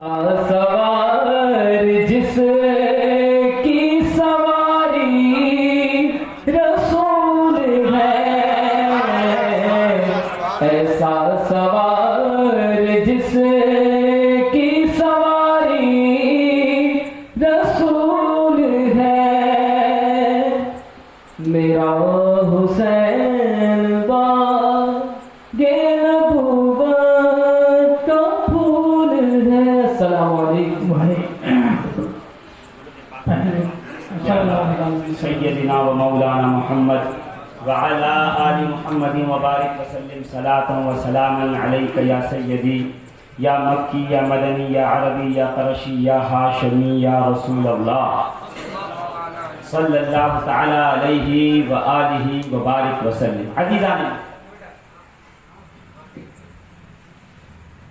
सवार जिसकी सवारी रसूल है, ऐसा सवार जिसकी सवारी रसूल है। मेरा हुसैन बागे नबूवत का फूल है। अस्सलामु अलैकुम सय्यदिना व मौलाना मुहम्मद व अला आलि मुहम्मदिन व बारिक व सल्लिम सलातन व सलामन अलैका या सय्यदी या मक्की या मदनी या अरबी या क़रशी या हाशमी या रसूल अल्लाह सल्लल्लाहु तआला अलैहि व आलिहि व बारिक व सल्लिम। अज़ीज़ान,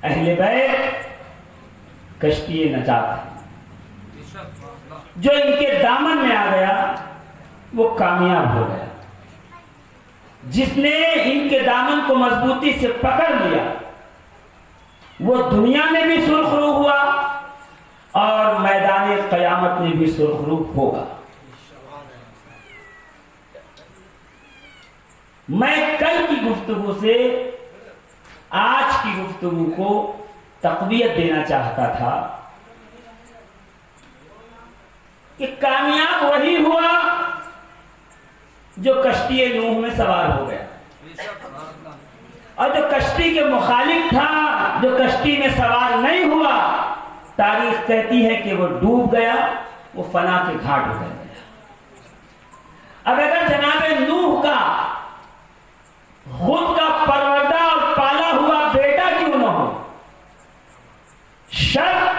अहले बैत कश्ती नजात, जो इनके दामन में आ गया वो कामयाब हो गया। जिसने इनके दामन को मजबूती से पकड़ लिया वो दुनिया में भी सुरखरू हुआ और मैदान क़यामत में भी सुरखरू होगा। मैं कल की गुफ्तगू से आज की गुफ्तगू को तक़वियत देना चाहता था कि कामयाब वही हुआ जो कश्ती नूह में सवार हो गया, और जो कश्ती के मुखालिफ था, जो कश्ती में सवार नहीं हुआ, तारीख कहती है कि वो डूब गया, वो फना के घाट उतर गया। अब अगर जनाब नूह का खुद का परवरदा और पाला हुआ बेटा क्यों न हो, शर्त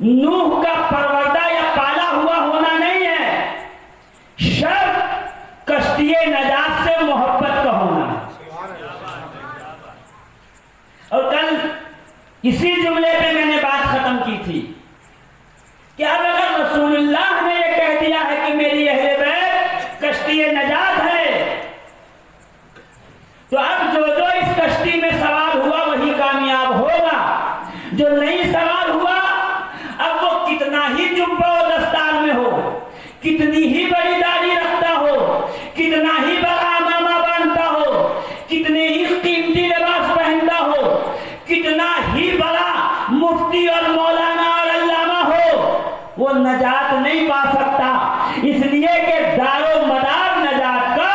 नूह का परवरदा या पाला हुआ होना नहीं है, शर्त कश्ती नजात से मोहब्बत का होना है। और कल इसी जुमले पे मैंने बात खत्म की थी कि अब अगर रसूलुल्लाह ने यह कह दिया है कि मेरी अहले बैत कश्ती नजात है, तो अब जो जो इस कश्ती में सवार हुआ वही कामयाब होगा। जो नहीं सवार हुआ, अब वो कितना ही जुब्बा और दस्तार में हो, कितनी ही बड़ी दाढ़ी रखता हो, कितना ही बड़ा अमामा बांधता हो, कितने ही कीमती लिबास पहनता हो, कितना ही बड़ा मुफ्ती और मौलाना और अल्लामा हो, वो नजात नहीं पा सकता। इसलिए कि दारो मदार नजात का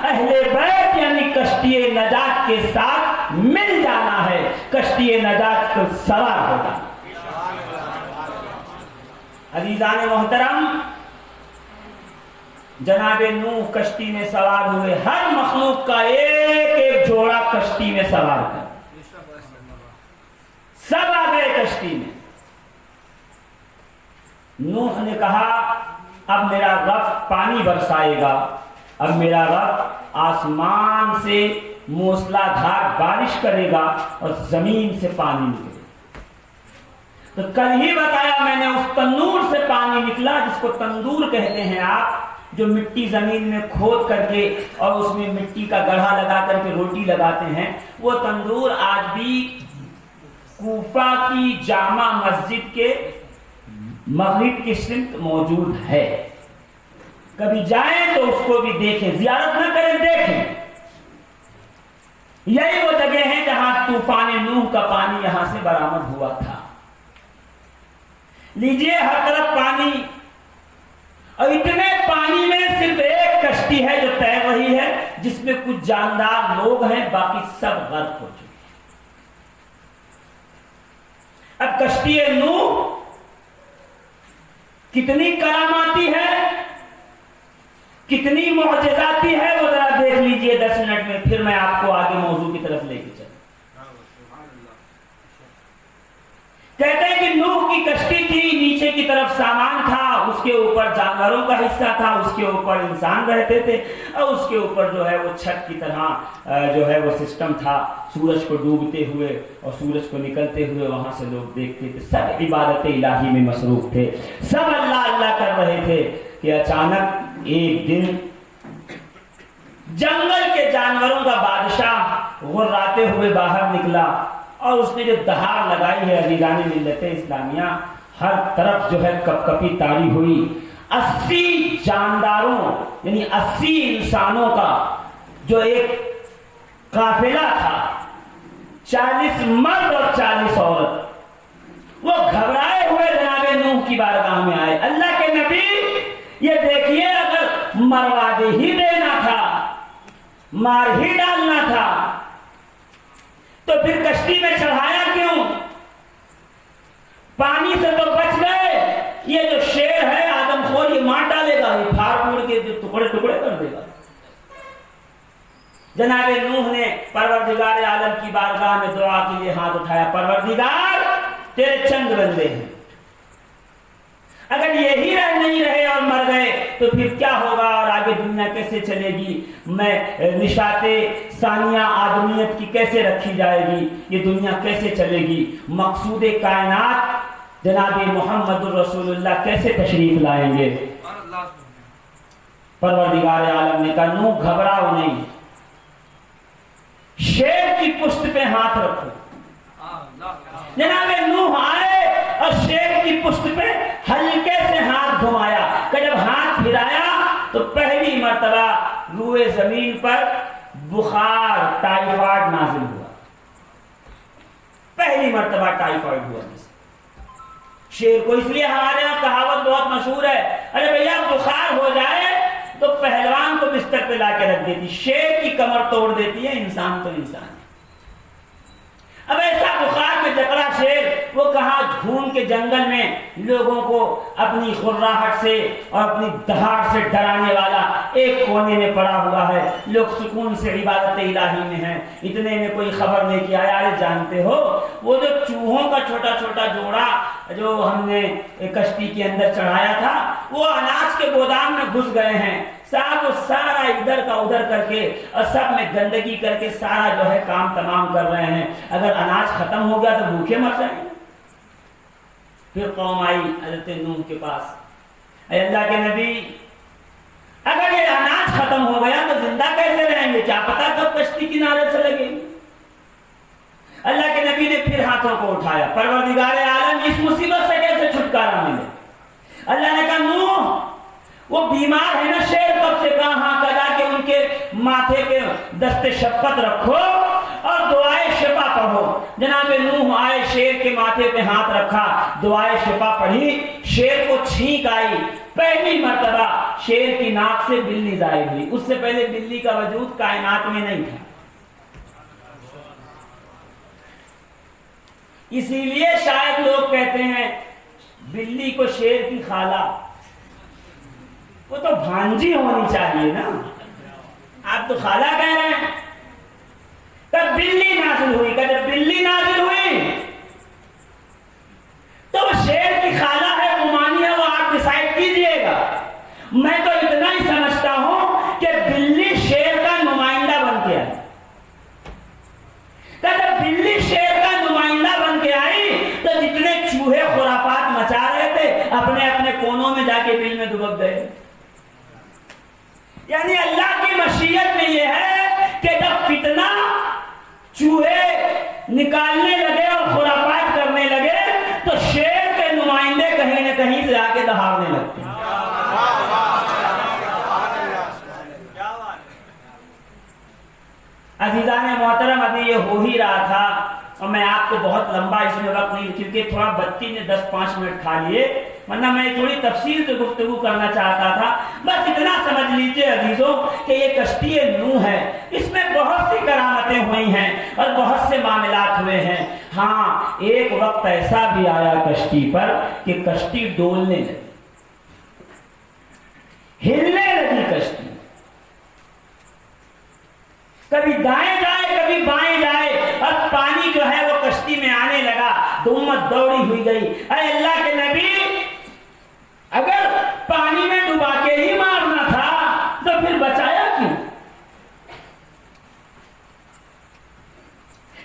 अहले बैत यानी कश्ती नजात के साथ मिल जाना है, कश्ती नजात को सवार होगा। अज़ीज़ान मोहतरम, जनाबे नूह कश्ती में सवार हुए, हर मखलूक का एक एक जोड़ा कश्ती में सवार कर, सब आ गए कश्ती में। नूह ने कहा अब मेरा रब पानी बरसाएगा, अब मेरा रब आसमान से मूसलाधार बारिश करेगा और जमीन से पानी निकलेगा। तो कल ही बताया मैंने, उस तंदूर से पानी निकला, जिसको तंदूर कहते हैं आप, जो मिट्टी जमीन में खोद करके और उसमें मिट्टी का गढ़ा लगा करके रोटी लगाते हैं, वो तंदूर आज भी कूफा की जामा मस्जिद के मगरिब की सिमत मौजूद है। कभी जाएं तो उसको भी देखें, जियारत न करें, देखें। यही वो जगह है जहां तूफान नूह का पानी यहां से बरामद हुआ था। लीजिए, हर तरफ पानी, और इतने पानी में सिर्फ एक कश्ती है जो तैर रही है, जिसमें कुछ जानदार लोग हैं, बाकी सब गर्क हो चुके हैं। अब कश्ती नूह कितनी करामाती है, कितनी मुअजिज़ाती है, वो जरा देख लीजिए 10 मिनट में, फिर मैं आपको आगे मौजू की तरफ लेके चलूं। कहते हैं कि नूह की कश्ती थी, नीचे की तरफ सामान था, उसके ऊपर जानवरों का हिस्सा था, उसके ऊपर इंसान रहते थे, और उसके ऊपर जो है वो छत की तरह जो है वो सिस्टम था। सूरज को डूबते हुए और सूरज को निकलते हुए वहां से लोग देखते थे, सब इबादत इलाही में मसरूफ थे, सब अल्लाह अल्लाह कर रहे थे कि अचानक एक दिन जंगल के जानवरों का बादशाह गुर्राते हुए बाहर निकला और उसने जो दहाड़ लगाई है अजीज़ान मिल्लत इस्लामिया, हर तरफ जो है कपकपी तारी हुई। 80 जानदारों यानी 80 इंसानों का जो एक काफिला था, 40 मर्द और 40 औरत, वो घबराए हुए जनाबे नूह की बारगाह में आए। अल्लाह के नबी, ये देखिए, अगर मरवा दे ही देना था, मार ही डालना था, तो फिर कश्ती में चढ़ाया क्यों? पानी से तो बच गए, ये जो शेर है आदमखोर, ये मार डालेगा, ये फाड़ फूड़ के टुकड़े टुकड़े कर देगा। जनाबे नूह ने परवरदिगार आलम की बारगाह में दुआ के लिए हाथ उठाया, परवरदिगार तेरे चंद बंदे हैं, अगर यही नहीं रहे और मर गए तो फिर क्या होगा और आगे दुनिया कैसे चलेगी? मैं निशाते सानिया आदमियत की कैसे रखी जाएगी? ये दुनिया कैसे चलेगी? मकसूद कायनात जनाबे मोहम्मद रसूलुल्लाह कैसे तशरीफ लाएंगे? परवरदिगार आलम ने कहा, नूह घबराओ नहीं, शेर की पुष्ट पे हाथ रखो। जनाबे नूह आए और शेर की पुष्ट पे हल्के से हाथ घुमाया, कि जब हाथ फिराया तो पहली मर्तबा रूए जमीन पर बुखार टाइफाइड नाजिल हुआ। पहली मर्तबा टाइफाइड हुआ। शेर को इसलिए हमारे यहाँ कहावत बहुत मशहूर है, अरे भैया बुखार हो जाए तो पहलवान को बिस्तर पे लाके रख देती, शेर की कमर तोड़ देती है, इंसान तो इंसान है। अब ऐसा बुखार में जकड़ा शेर, वो कहाँ घूम के जंगल में लोगों को अपनी खुर्राहट से और अपनी दहाड़ से डराने वाला एक कोने में पड़ा हुआ है। लोग सुकून से इबादत इलाही में हैं, इतने में कोई खबर नहीं किया। यार जानते हो, वो जो चूहों का छोटा छोटा जोड़ा जो हमने कश्ती के अंदर चढ़ाया था, वो अनाज के गोदाम में घुस गए हैं साहब। वो सारा इधर का उधर करके और सब में गंदगी करके सारा जो है काम तमाम कर रहे हैं। अगर अनाज खत्म हो गया तो भूखे मर जाएंगे। फिर कौम आई हज़रत नूह के पास, अल्लाह के नबी, अगर ये अनाज खत्म हो गया तो जिंदा कैसे रहेंगे? क्या पता कब कश्ती किनारे से लगेगी। अल्लाह के नबी ने फिर हाथों को उठाया, परवरदिगार आलम इस मुसीबत से कैसे छुटकारा मिले? अल्लाह ने कहा, नूह वो बीमार है ना शेर, कब से कहा, हाँ, कहा कि उनके माथे पे दस्ते शफ़क़त रखो और दुआए शिफा पढ़ो। जनाबे नूह आए, शेर के माथे पे हाथ रखा, दुआए शिफा पढ़ी, शेर को छींक आई। पहली मर्तबा शेर की नाक से बिल्ली जाहिर हुई, उससे पहले बिल्ली का वजूद कायनात में नहीं था। इसीलिए शायद लोग कहते हैं बिल्ली को शेर की खाला, वो तो भांजी होनी चाहिए ना, आप तो खाला कह रहे हैं। तब बिल्ली नाजिल हुई, जब बिल्ली नाजिल हुई तो वो शेर की खाला है, गुमानी है, वो आप डिसाइड कीजिएगा। मैं तो इतना ही समझता हूं कि बिल्ली शेर का नुमाइंदा बन के आई। जब बिल्ली शेर का नुमाइंदा बन के आई तो जितने चूहे खुराफात मचा रहे थे अपने अपने कोनों में जाके बिल में दुबक गए। यानी अल्लाह की मशीयत में यह है कि जब फितना चूहे निकालने लगे और खुराफात करने लगे तो शेर के नुमाइंदे कहीं न कहीं से आके दहाड़ने लगते हैं। अजीज़ान मोहतरम, अभी ये हो ही रहा था और मैं आपको बहुत लंबा इसमें वक्त नहीं, क्योंकि थोड़ा बत्ती ने 10-5 मिनट खा लिए, वरना मैं थोड़ी तफसील से गुफ्तगू करना चाहता था। बस इतना समझ लीजिए अजीजों कि ये कश्ती नूह है, इसमें बहुत सी करामतें हुई हैं और बहुत से मामलात हुए हैं। हाँ, एक वक्त ऐसा भी आया कश्ती पर कि कश्ती डोलने लगी, हिलने लगी कश्ती, कभी दाएं जाए कभी बाएं जाए और पानी जो है वो कश्ती में आने लगा तो उम्मत दौड़ी हुई गई। अरे अल्लाह के नबी, अगर पानी में डुबा के ही मारना था तो फिर बचाया क्यों?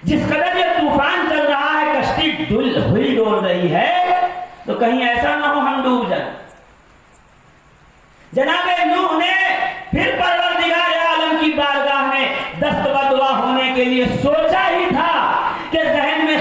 जिस कदर ये तूफान चल रहा है, कश्ती डोल रही है, तो कहीं ऐसा ना हो हम डूब जाए। जनाबे नूह ने फिर परवरदिगार आलम की बारगाह में दस्त बदुआ होने के लिए सोचा ही था कि जहन में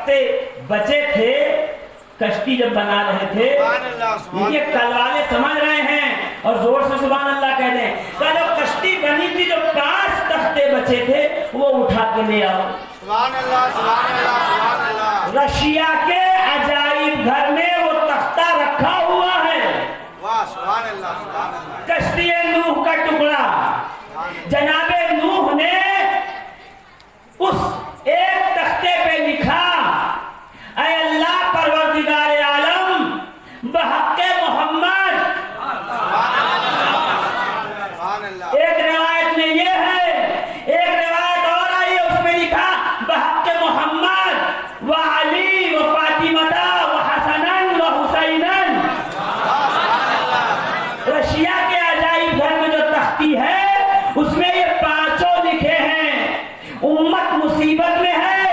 तख्ते बचे थे, कश्ती जब बना रहे थे, ये कल वाले समझ रहे हैं और जोर से सुभान अल्लाह कह दें। कल कश्ती बनी थी, जो 5 तख्ते बचे थे वो उठा के ले आओ। सुभान अल्लाह, सुभान अल्लाह, सुभान अल्लाह। रशिया के अजाइब घर में वो तख्ता रखा हुआ है। वाह, सुभान अल्लाह, सुभान अल्लाह। कश्ती नूह का टुकड़ा, जनाबे नूह ने उस एक तख्ते पे लिखा, ऐ अल्लाह परवरदिगार आलम बहक़्क़े मोहम्मद। एक रिवायत में ये है, एक रिवायत और आई है, उसमें लिखा बहक़्क़े मोहम्मद व अली व फातिमता व हसनन व हुसैनन। रशिया के अजाइब घर में जो तख्ती है उसमें ये 5 लिखे हैं। उम्मत मुसीबत में है,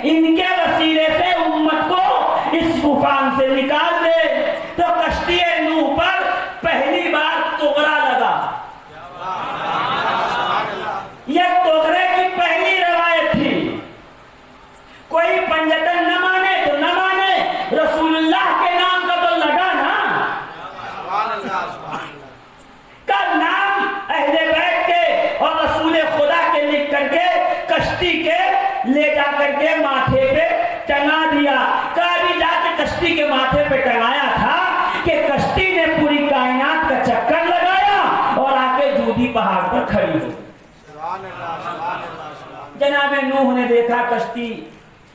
इनके वसीले से उम्मत को इस तूफान से निकाल दे। तो कश्ती नूह पर पहली बार तोगरा लगा। यह तोगरे की पहली रवायत थी। कोई पंजतन न माने तो न माने, रसूलुल्लाह के नाम का तो लगा ना। का नाम अहले बैत के और रसूल खुदा के लिख करके कश्ती के ले जा करके माथे पे टंगा दिया। कभी जाके कश्ती के माथे पे टंगाया था कि कश्ती ने पूरी कायनात का चक्कर लगाया और आके जूदी पहाड़ पर खड़ी हो। जनाबे नूह ने देखा कश्ती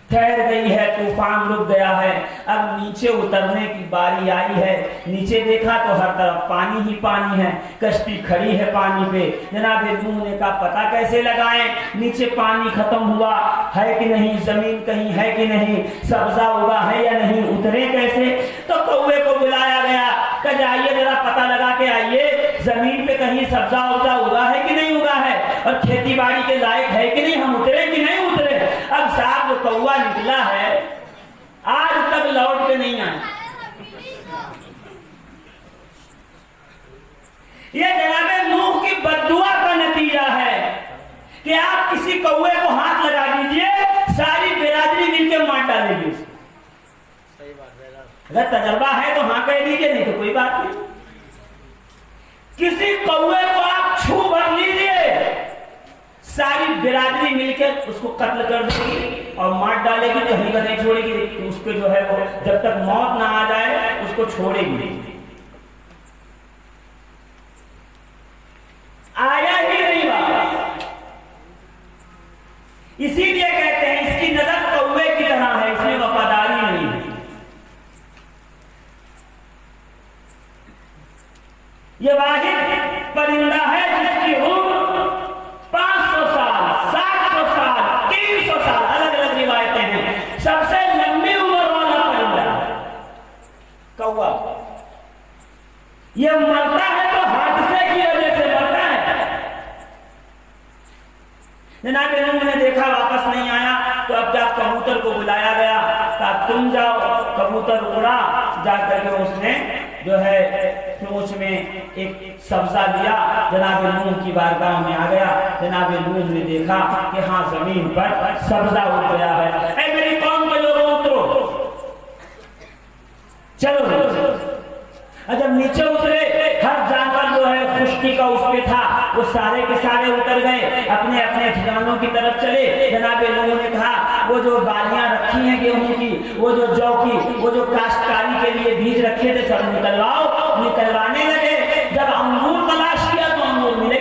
ठहर गई है, तूफान रुक गया है, अब नीचे उतरने की बारी आई है। नीचे देखा तो हर तरफ पानी ही पानी है, कश्ती खड़ी है पानी पे। जनाब नूह ने कहा पता कैसे लगाएं, नीचे पानी खत्म हुआ है कि नहीं, जमीन कहीं है कि नहीं, सब्जा उगा है या नहीं, उतरे कैसे। तो कौवे को बुलाया गया, कहा जाइए जरा पता लगा के आइए जमीन पे कहीं सब्जा उब्जा उगा है कि नहीं उगा है, और खेती बाड़ी के लायक है कि नहीं, हम उतरे कि नहीं उतरे। अब साहब जो कौवा निकला है आज तक लौट के नहीं आया। ये जनाबे नूह की बद्दुआ का नतीजा है कि आप किसी कौवे को हाथ लगा दीजिए, सारी बिरादरी मिलकर मार डालेगी। अगर तजर्बा है तो हाँ कह दीजिए, नहीं तो कोई बात नहीं। किसी कौवे को आप छू भर लीजिए, सारी बिरादरी मिलकर उसको कत्ल कर देगी और मार डालेगी, कहीं का नहीं छोड़ेगी। उसके जो है वो जब तक मौत ना आ जाए उसको छोड़ेगी। आया ही नहीं वापस। इसीलिए कहते हैं इसकी नजर कौवे की तरह है, इसमें वफादारी नहीं है। ये वाहिद परिंदा है जिसकी उम्र 500 साल, 700 साल, 300 साल, अलग अलग रिवायतें हैं। सबसे लंबी उम्र वाला परिंदा कौवा। यह मरता है तो हादसे की वजह से मरता है। जनाब नूह ने देखा वापस नहीं आया, तो अब जब कबूतर को बुलाया गया तो तुम जाओ। कबूतर उड़ा, जाकर के उसने जो है पूंछ में एक सब्जा लिया, जनाब नूह की बारगाह में आ गया। जनाब नूह ने देखा कि हाँ जमीन पर सब्जा उग गया है। ऐ मेरी कौम के लोगों उतरो, चलो। जब नीचे उतरे, हर जानवर जो है खुश्की का उस पे था, वो सारे के सारे उतर गए, अपने अपने ठिकानों की तरफ चले। जनाब लोगों ने कहा वो जो बालियां रखी हैं गेहूं की, वो जो जौ की, वो जो काश्तकारी के लिए बीज रखे थे, सब निकलवाओ। निकलवाने लगे। जब अंगूर तलाश किया तो अंगूर मिले।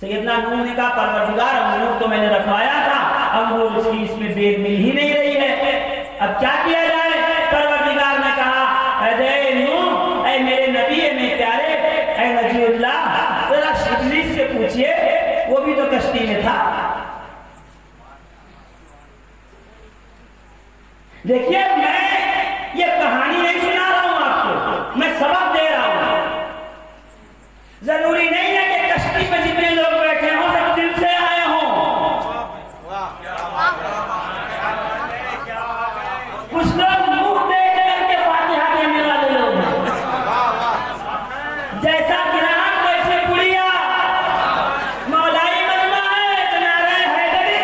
सैयदना नूह ने कहा परवरदिगार अंगूर तो मैंने रखवाया था, अंगूर उसकी इसमें बेर मिल ही नहीं रही है, अब क्या किया जाए। परवरदिगार ने कहा अरे नूह, ऐ मेरे नबी, ऐ मेरे प्यारे, ऐ नजीउल्लाह, जरा इब्लीस से पूछिए, वो भी तो कश्ती में था। देखिए मैं ये कहानी नहीं सुना रहा हूं आपको, मैं सबक दे रहा हूं। जरूरी नहीं है कि कश्ती पे जितने लोग बैठे हों सब दिल से आए हों। कुछ लोग मुंह देख करके फातिहा देने वाले लोग हैं। जैसा ग्राहक वैसे पुड़िया, मौलाई मजमा है तो नारे हैदरी।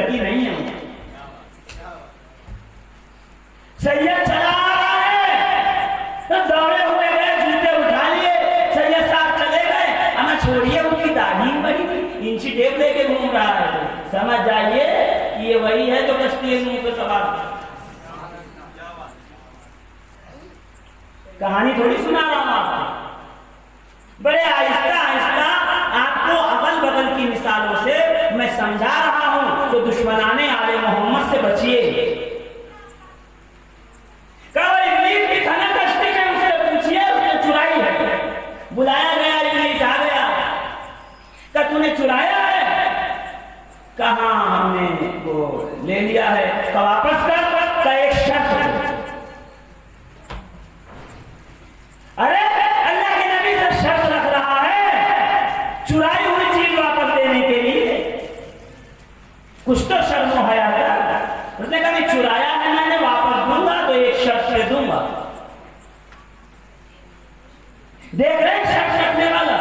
लगी नहीं है। सैयद चला रहा है तो दौड़े हुए गए, जूते उठा लिए, सैयद साहब चले गए। हमें छोड़िए, उनकी दाढ़ी बड़ी इंची टेप लेके घूम रहा है। समझ जाइए कि ये वही है जो कश्ती मुंह पे सवार। कहानी थोड़ी सुना रहा हूं आपको, बड़े आहिस्ता आहिस्ता आपको अगल बगल की मिसालों से मैं समझा रहा हूं। तो दुश्मनाने आले मोहम्मद से बचिए। इब्लीस की खाना कश्ती में उससे पूछिए, उसने चुराई है। बुलाया गया, इब्लीस आ गया। क्या तूने चुराया है? कहा हमने वो ले लिया है। का वापस कर, का एक शर्त। अरे अल्लाह के नबी से शर्त रख रहा है चुराई हुई चीज वापस देने के लिए। कुछ तो शर्म हया कर। उसने कहा मैं चुराया है, मैंने वापस दूंगा तो एक शर्त पे दूंगा। देख रहे हैं शर्त रखने वाला,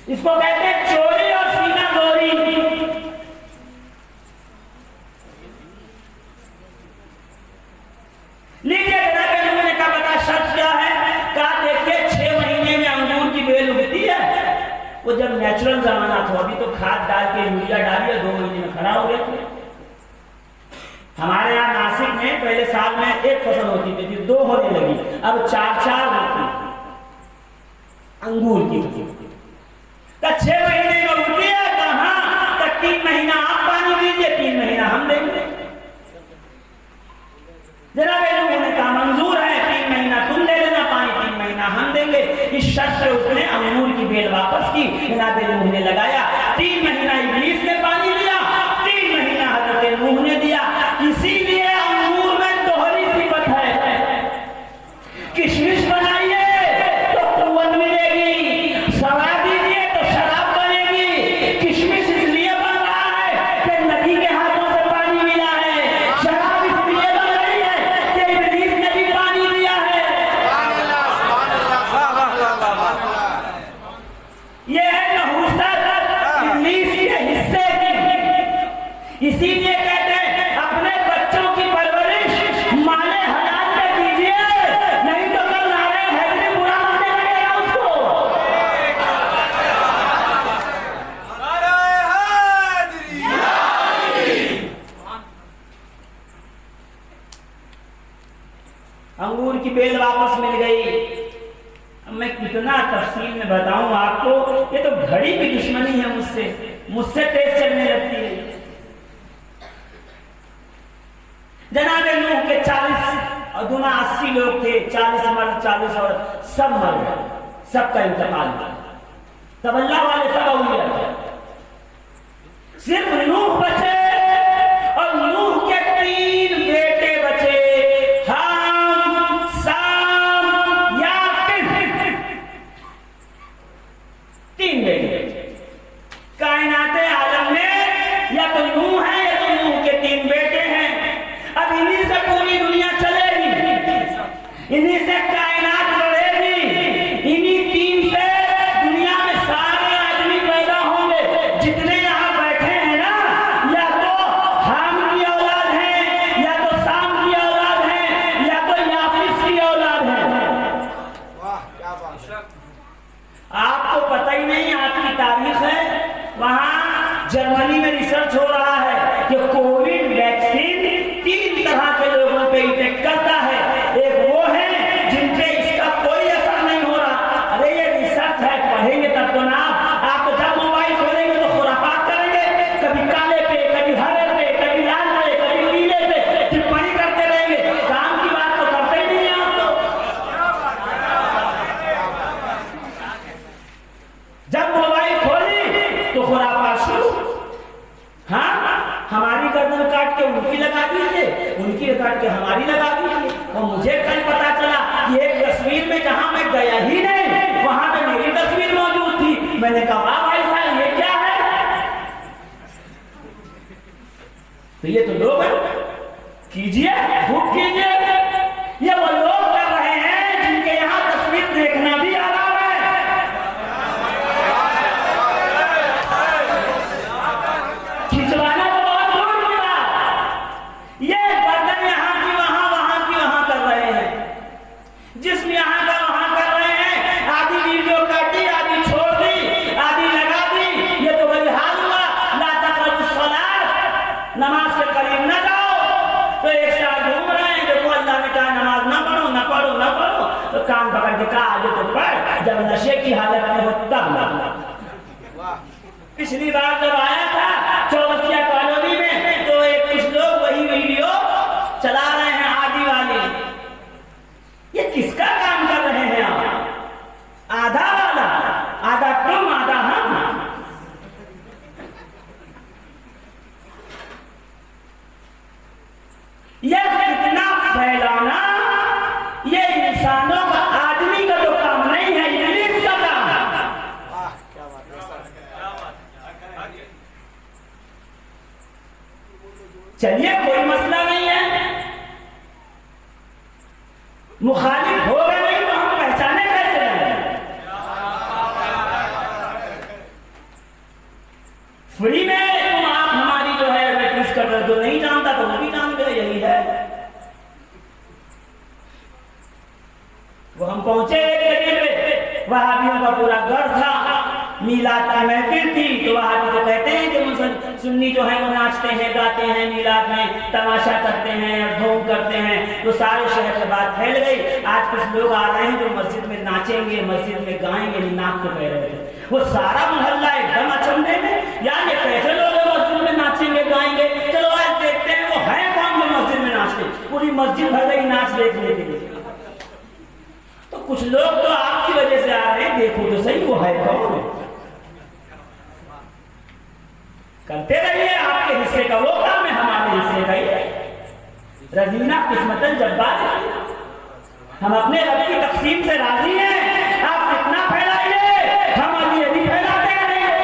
इसको कहते हैं चोरी और सीना गोरी। लीजिए जनाब ने कहा बता शर्त क्या है? कहा देखिए 6 महीने में अंगूर की बेल उगती है। वो जब नेचुरल जमाना था, अभी तो खाद डाल के यूरिया डालिए 2 महीने में खड़ा हो गया। हमारे यहाँ नासिक में पहले साल में 1 फसल होती थी, फिर 2 होने लगी, अब 4 होती अंगूर की। 6 महीने में उगती है, कहाँ 3 महीना आप पानी दीजिए, 3 महीना हम देंगे। जनाब ने कहा मंजूर है, 3 महीना तुम दे देना पानी, 3 महीना हम देंगे। इस शर्त पे उसने अंगूर की बेल वापस की। जनाब नूह ने लगाया, 3 महीना इब्लीस ने पानी दिया, 3 महीना हजरत नूह ने दिया। इसीलिए अंगूर में दोहरी सिफत है। किशमिश बनाइए तो कुव्वत मिलेगी, सवा दीजिए तो शराब बनेगी। किशमिश इसलिए बन रहा है कि नबी के हाथों से पानी मिला है, शराब इसलिए बन रही है कि इब्लीस ने भी पानी दिया है। ये है नहुसत इब्लीस के हिस्से की। इसीलिए कहते हैं अपने बच्चों की परवरिश माले हलाल पे कीजिए, नहीं तो कल नारे हैदरी बुरा मानने लगेगा उसको। अंगूर की बेल वापस मिल गई। अब मैं कितना तफसील में बताऊं आपको, ये तो घड़ी की दुश्मनी है मुझसे तेज चलने लगती है। जनाब नूह के 40 और दुना 80 लोग थे, 40 मर्द 40 औरत, सब मर गए, सबका इंतकाल हुआ। तब अल्लाह वाले सब अउलिया थे, सिर्फ नूह बचे और नूह के 3 बेटे बचे, हाम, साम, याफित। 3 बेटे कायनाते आलम में या तो नूह है या तो नूह के 3 बेटे हैं। अब इन्हीं से पूरी दुनिया चलेगी, इन्हीं से कायनात बढ़ेगी, इन्हीं 3 से दुनिया में सारे आदमी पैदा होंगे जितने यहाँ बैठे हैं ना। या तो हाम की औलाद है, या तो साम की औलाद है, या तो याफिस की औलाद है। वाह क्या बात। आपको पता ही नहीं, आपकी तारीख है, वहां जर्मनी में रिसर्च हो रहा है कि कोविड वैक्सीन 3 तरह के लोगों पे इफेक्ट करता है। एक वो है जिनपे इसका कोई असर नहीं हो रहा। अरे ये रिसर्च है, पढ़ेंगे तब तो ना। आप तो जब मोबाइल खोलेंगे तो खुराफात करेंगे, कभी काले पे, कभी हरे पे, कभी लाल पे, कभी नीले पे टिप्पणी करते रहेंगे। काम की बात तो करते ही नहीं आप तो। जब मोबाइल खोली तो खुराफात शुरू। हाँ, हमारी गर्दन काट के उनकी लगा दीजिए, उनकी काट के हमारी लगा दीजिए। और मुझे कल पता चला कि एक तस्वीर में जहां मैं गया ही नहीं, वहां पे मेरी तस्वीर मौजूद थी। मैंने कहा वाह भाई साहब ये क्या है? तो ये तो लोग कीजिए, खूब कीजिए। ये वो लोग कर रहे हैं जिनके यहाँ तस्वीर देखना भी आराम है। खिंचवाना नमाज के करीब न जाओ। तो एक साथ घूम रहे हैं, देखो अल्लाह ने कहा नमाज ना पढ़ो ना पढ़ो ना पढ़ो, तो कान पकड़ के कहा आगे तो पढ़, जब नशे की हालत में हो तब ना। पिछली बार जब आया था चौरसिया कॉलोनी में, तो एक कुछ लोग वही वीडियो चला रहे हैं आदि वाले। ये किसका काम कर रहे हैं आप? आधा वाला, आधा तुम आधा हम। यह कितना फैलाना, ये इंसानों का, आदमी का तो काम नहीं है, इब्लीस का काम है। चलिए कोई मसला नहीं है, मुखालिफ होगा नहीं तो हम पहचाने कैसे हैं? फ्री में तुम आप हमारी जो है एडवर्टाइज कर रहे, जो नहीं जानता तो वो भी जान गए, यही है। वो हम पहुंचे एक जगह पे, वहाबियों का पूरा घर था, मीलाद की महफिल थी, तो वहाबी तो कहते हैं कि सुन्नी जो है वो नाचते हैं गाते हैं मीलाद में, तमाशा करते हैं, धूम करते हैं। तो सारे शहर में बात फैल गई। आज कुछ लोग आ रहे हैं जो मस्जिद में नाचेंगे, मस्जिद में गाएंगे, नाक तो कह रहे थे। वो सारा मोहल्ला एकदम अचंभे में, यार ये कैसे लोग मस्जिद में नाचेंगे गाएंगे, चलो आज देखते हैं वो है कौन जो मस्जिद में नाचते। पूरी मस्जिद भर गई नाच देखने के लिए। तो कुछ लोग तो आपकी वजह से आ रहे हैं, देखो तो सही वो है कौन। करते रहिए, आपके हिस्से का वो काम है, हमारे हिस्से का ही। रजीना किस्मतन जब्बार, हम अपने रब की तकसीम से राजी हैं। आप कितना फैलाइए, हम अभी अभी फैलाते रहेंगे।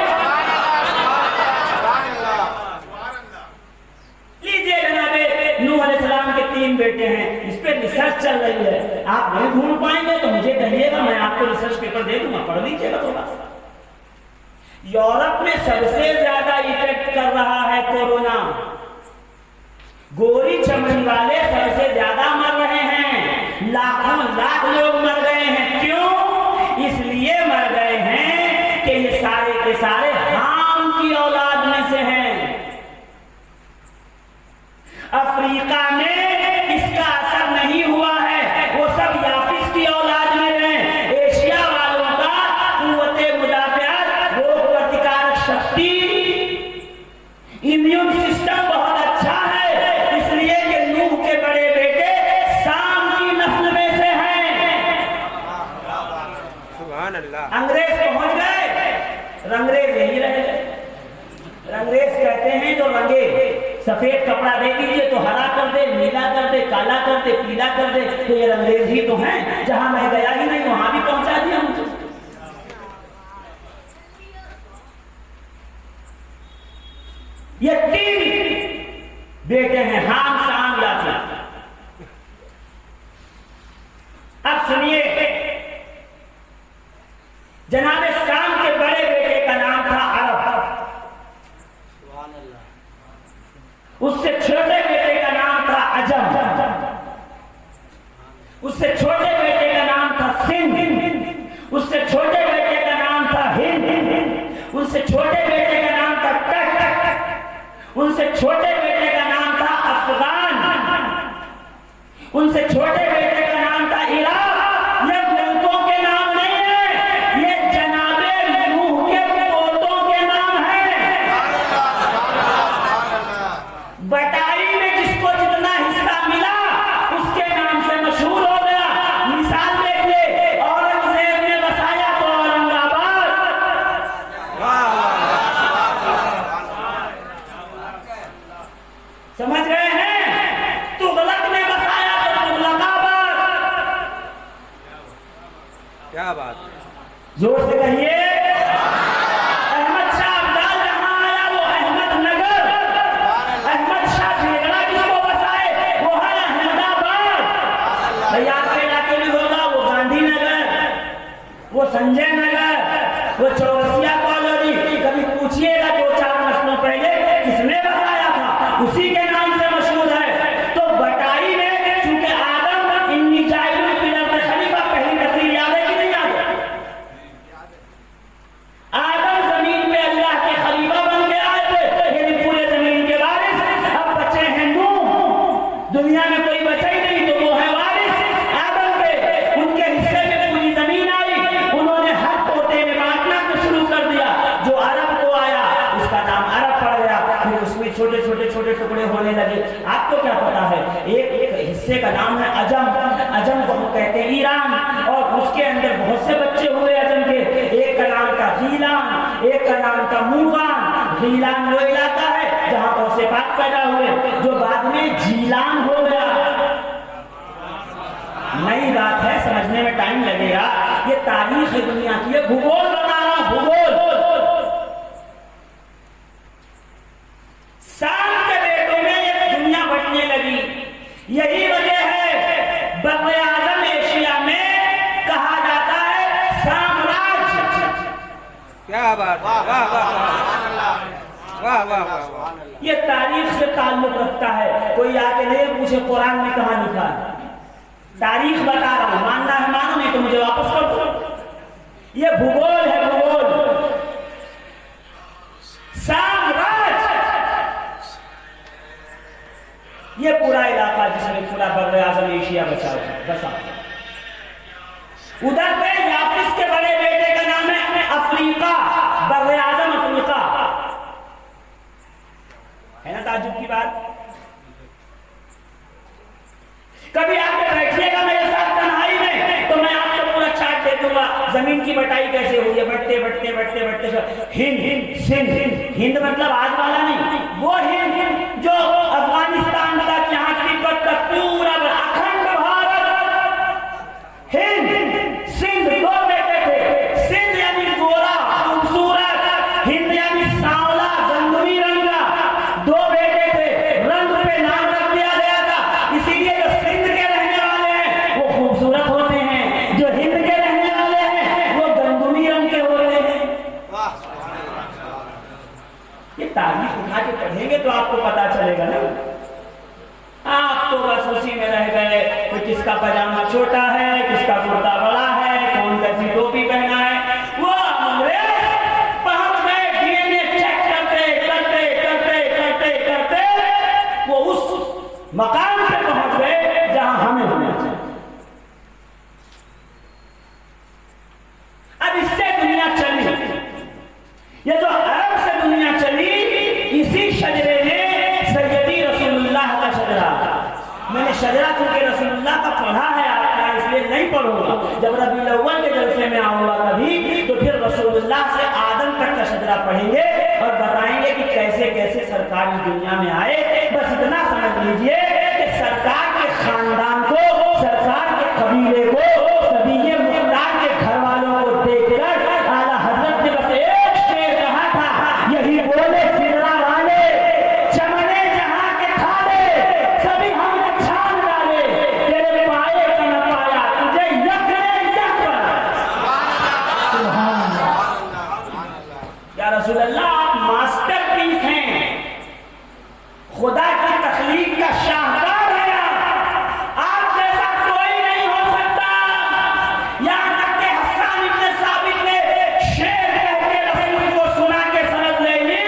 लीजिए जनाबे नूह अलैहिस्सलाम के 3 बेटे हैं, इस पे रिसर्च चल रही है। आप नहीं ढूंढ पाएंगे तो मुझे कहिएगा, मैं आपको रिसर्च पेपर दे दूंगा, पढ़ लीजिएगा थोड़ा सा। यूरोप में सबसे ज्यादा इफेक्ट कर रहा है कोरोना। गोरी चमड़ी वाले सबसे ज्यादा मर रहे हैं, लाखों लाख लोग मर गए हैं। क्यों? इसलिए मर गए हैं कि ये सारे के सारे हाम की औलाद में से हैं। अफ्रीका में इसका असर नहीं हुआ है, वो सब याफिस की औलाद में हैं। एशिया वालों का कुव्वते मुदाफ़ियात, रोग प्रतिकारक शक्ति, इम्यून सिस्टम बहुत अच्छा है, इसलिए कि नूह के बड़े बेटे साम की नस्ल में से हैं। सुभान अल्लाह। अंग्रेज पहुंच गए, रंगरेज यही रह गए। रंगरेज कहते हैं जो रंगे, सफेद कपड़ा दे दीजिए तो हरा कर दे, नीला कर दे, काला कर दे, पीला कर दे, तो ये रंगरेज ही तो हैं। जहां मैं गया ही नहीं वहां भी पहुंचा दिया मुझे। ये 3 बेटे हैं, हाम शाम याफिस। अब सुनिए, जनाबे शाम के बड़े बेटे का नाम था अरब, उससे छोटे बेटे का नाम था अजम, उससे छोटे बेटे का नाम था सिंध, उससे छोटे बेटे का नाम था हिंद, उससे छोटे बेटे का नाम था टक, उनसे छोटे बेटे का नाम था अफगान, उनसे छोटे बेटे का नाम था इराक। ये मुल्कों के नाम नहीं है, ये जनाबे नूह के पोतों के नाम है। बटाई में जिसको जितना हिस्सा मिला उसके नाम से मशहूर हो गया। मिसाल देख ले, औरंगजेब ने बसाया तो औरंगाबाद, समझ गए हैं? तुगलक ने बसाया तो तुगलकाबाद। क्या बात, जोर से कहिए। अहमद शाह अब्दाल जहां आया वो अहमदनगर, अहमद शाह भेगड़ा जिसको बसाए वो है अहमदाबाद। भैया आपके इलाके में होगा वो गांधीनगर, वो संजय नगर, वो चौरसिया कॉलोनी। कभी पूछिएगा 2-4 नस्लों पहले किसने बसाया था, उसी के नाम से मशहूर है। तो बटाई में चूंकि आदम इन्नी जाइलुल फिल अर्द खलीफा, पहली तकरीर याद है कि नहीं याद है? आदम जमीन पे अल्लाह के खलीफा बन के आए थे, यानी पूरे जमीन के वारिस। इसके छोटे छोटे छोटे टुकड़े होने लगे। आपको क्या पता है, एक हिस्से का नाम है अजम, अजम को हम कहते हैं ईरान, और उसके अंदर बहुत से बच्चे हुए अजम के। एक का नाम था गीलान, एक का नाम था मूगान। गीलान वो इलाका है जहाँ बहुत से बाप पैदा हुए, जो बाद में जीलान हो गया। नई बात है, समझने में टाइम लगेगा। ये तारीख है दुनिया की, ये भूगोल बता रहा हूं, भूगोल। शाम के बेटों में ये दुनिया बंटने लगी। यही वजह है बर्रे आज़म एशिया में कहा जाता है साम्राज्य। क्या बात, वाह वाह वाह वाह वाह। ये तारीख से ताल्लुक रखता है। कोई आके नहीं पूछे कुरान में कहां लिखा है, तारीख बता रहा हूं, मानना है मानो, नहीं तो मुझे वापस कर दो। ये भूगोल है, भूगोल। साम्राज्य, ये पूरा इलाका जिसमें पूरा बर्रे आज़म एशिया बसा। उधर पे याफिस के बड़े बेटे का नाम है अफ्रीका, बर्रे आज़म अफ्रीका है ना। ताज्जुब की बात। कभी आके बैठिएगा मेरे साथ तन्हाई में, तो मैं आपको पूरा चार्ट दे दूंगा जमीन की बटाई कैसे हुई है। बढ़ते बढ़ते बढ़ते बढ़ते हिंद, सिंध, हिंद मतलब आज वाला नहीं, वो हिंद जो अफगानिस्तान तक, यहाँ तिब्बत तक, पूरा अखंड भारत। हिंद सिंध दो बेटे थे। सिंध यानी गोरा खूबसूरत, हिंद यानी सांवला गंदमी रंग का। दो बेटे थे, रंग पे नाम रख दिया गया था, इसीलिए जो सिंध के रहने वाले हैं वो खूबसूरत होते हैं, जो हिंद के रहने वाले हैं वो गंदमी रंग के होते हैं। ये तारीख उठा के पढ़ेंगे तो आपको पता चलेगा ना। आप तो बस उसी में रह गए, कोई किसका पजामा छोटा है, किसका कुर्ता बड़ा है, कौन कैसी टोपी पहना है। वो अंग्रेज पहुंच गए डीएनए चेक करते करते करते करते करते वो उस मकाम पे पहुंच गए जहां हमें होना चाहिए। अब इससे दुनिया चली, ये जो अरब से दुनिया चली, इसी शजरे में सैयदी रसूलुल्लाह का शजरा। मैंने शजरा चूंकि रसूलुल्लाह का पढ़ा है आपका, इसलिए नहीं पढ़ूंगा। जब रबीउल अव्वल के जलसे में आऊंगा कभी, तो फिर रसूलुल्लाह से आदम तक का शजरा पढ़ेंगे और बताएंगे कि कैसे कैसे सरकार इस दुनिया में आए। बस इतना समझ लीजिए कि सरकार के खानदान को, सरकार के कबीले को, सभी ये मुख्तार के घर वालों को देखकर आला हजरत ने बस एक शेर कहा था, यही बोले सिदरा वाले, चमने जहां के खाले, सभी हमने छान डाले, तेरे पाए का न पाया, तुझे यकने यक पर। सुभान अल्लाह। या रसूल अल्लाह, आप मास्टरपीस हैं, खुदा की तख्लीक का शाहकार है। आप जैसा कोई नहीं हो सकता। यहां तक कि हसन इब्न साबित ने शेर कह के रसूल को सुना के समझ ले ली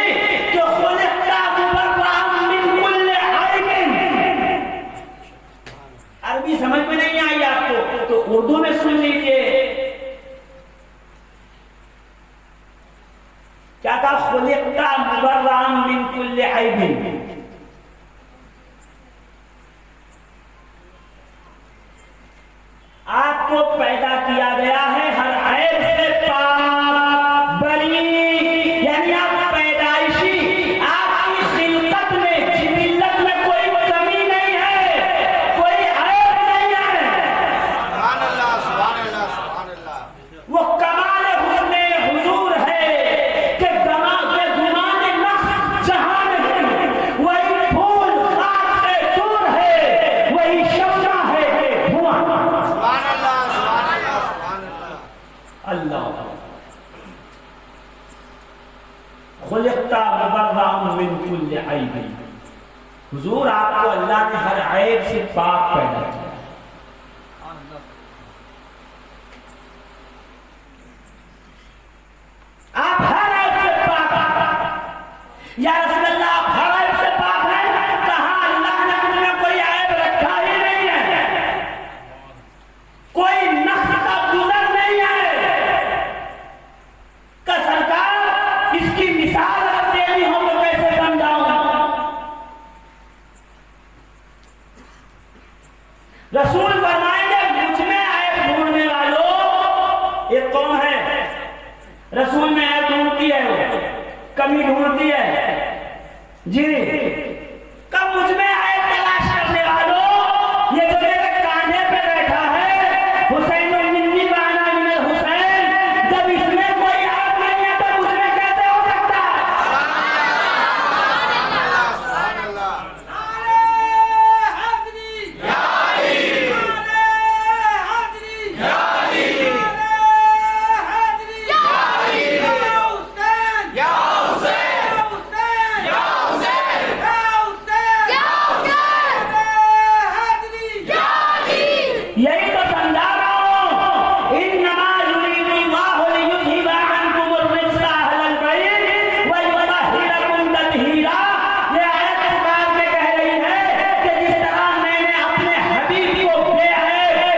कि खुलिक़्ता मुबर्रअन मिन कुल्लि ऐबिन। अरबी समझ में नहीं आई आपको तो उर्दू में सुन लीजिए। क्या कहा? खुलिक़्ता मुबर्रअन मिन कुल्लि ऐबिन। आपको पैदा किया गया है हर ऐब से पाक, बरी, यानी आप पैदाइशी, आपकी खिलकत में, जिबिल्लत में कोई कमी नहीं है, कोई ऐब नहीं है। सुभान अल्लाह, सुभान अल्लाह, सुभान अल्लाह। वो कमाल हुस्ने हुजूर है कि गुमान नफ्स जहां नहीं, वही फूल खाक से दूर है, वही शम्मा है कि धुआं। सुभान अल्लाह, सुभान अल्लाह, सुभान अल्लाह। अल्लाह खुलिक़्ता मुबर्रअन मिन कुल्लि ऐबिन। हुजूर, आपको अल्लाह ने हर ऐब से पाक पैदा किया। आप हर ऐब से पाक हैं। या रसूल अल्लाह, आप हर ऐब से पाक हैं। कहा अल्लाह ने तुम में कोई ऐब रखा ही नहीं है, कोई नक्श का गुजर नहीं है। का सरकार, इसकी मिसाल अगर देनी हो तो कैसे समझाऊं? रसूल फरमाएंगे मुझ में ऐब ढूंढने वालों, ये कौन है? रसूल में ऐब ढूंढती है, वो कमी ढूंढती है जी। कब मुझ में ऐब तलाश करने वालों, ये जो मेरे कांधे पे बैठा है हुसैन मिन्नी वाना मिनल हुसैन, जब इसमें कोई ऐब नहीं है तो मुझ में कैसे हो सकता है? सुभान अल्लाह। यही तो समझा रहा हूं, इन्नमा युरीदुल्लाहु लियुज़हिबा अन्कुमुर रिज्सा अहलल बैत व युतहिरकुम तत्हीरा। ये आयत पुकार के कह रही है कि जिस तरह मैंने अपने हबीब को भेजा है,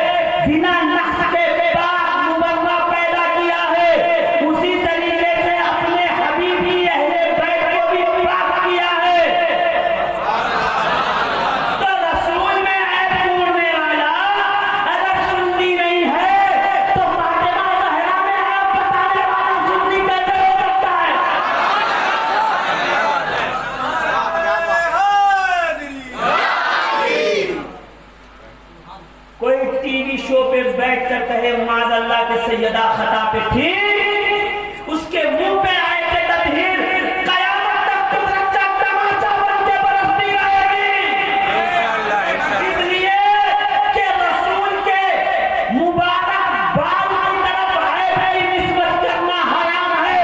बिना नक्श के पाक मुबर्रा पैदा किया है, उसी तरीके से अपने हबीबी अहले बैत को भी पाक किया है। तो रसूल में ऐब ढूंढने वाला अगर सुन्नी नहीं है तो फातिमा ज़हरा में ऐब बताने वाला सुन्नी कैसे हो सकता है? कोई टीवी शो पे बैठ कर कहे माज़अल्लाह के सैयदा खता पे थी, उसके मुंह पे आए थे तत्हीर, कयामत तक तो सच्चा तमाचा बन के बरसती रहेगी। इसलिए कि रसूल के मुबारक बाल की तरफ है निस्बत करना हराम है।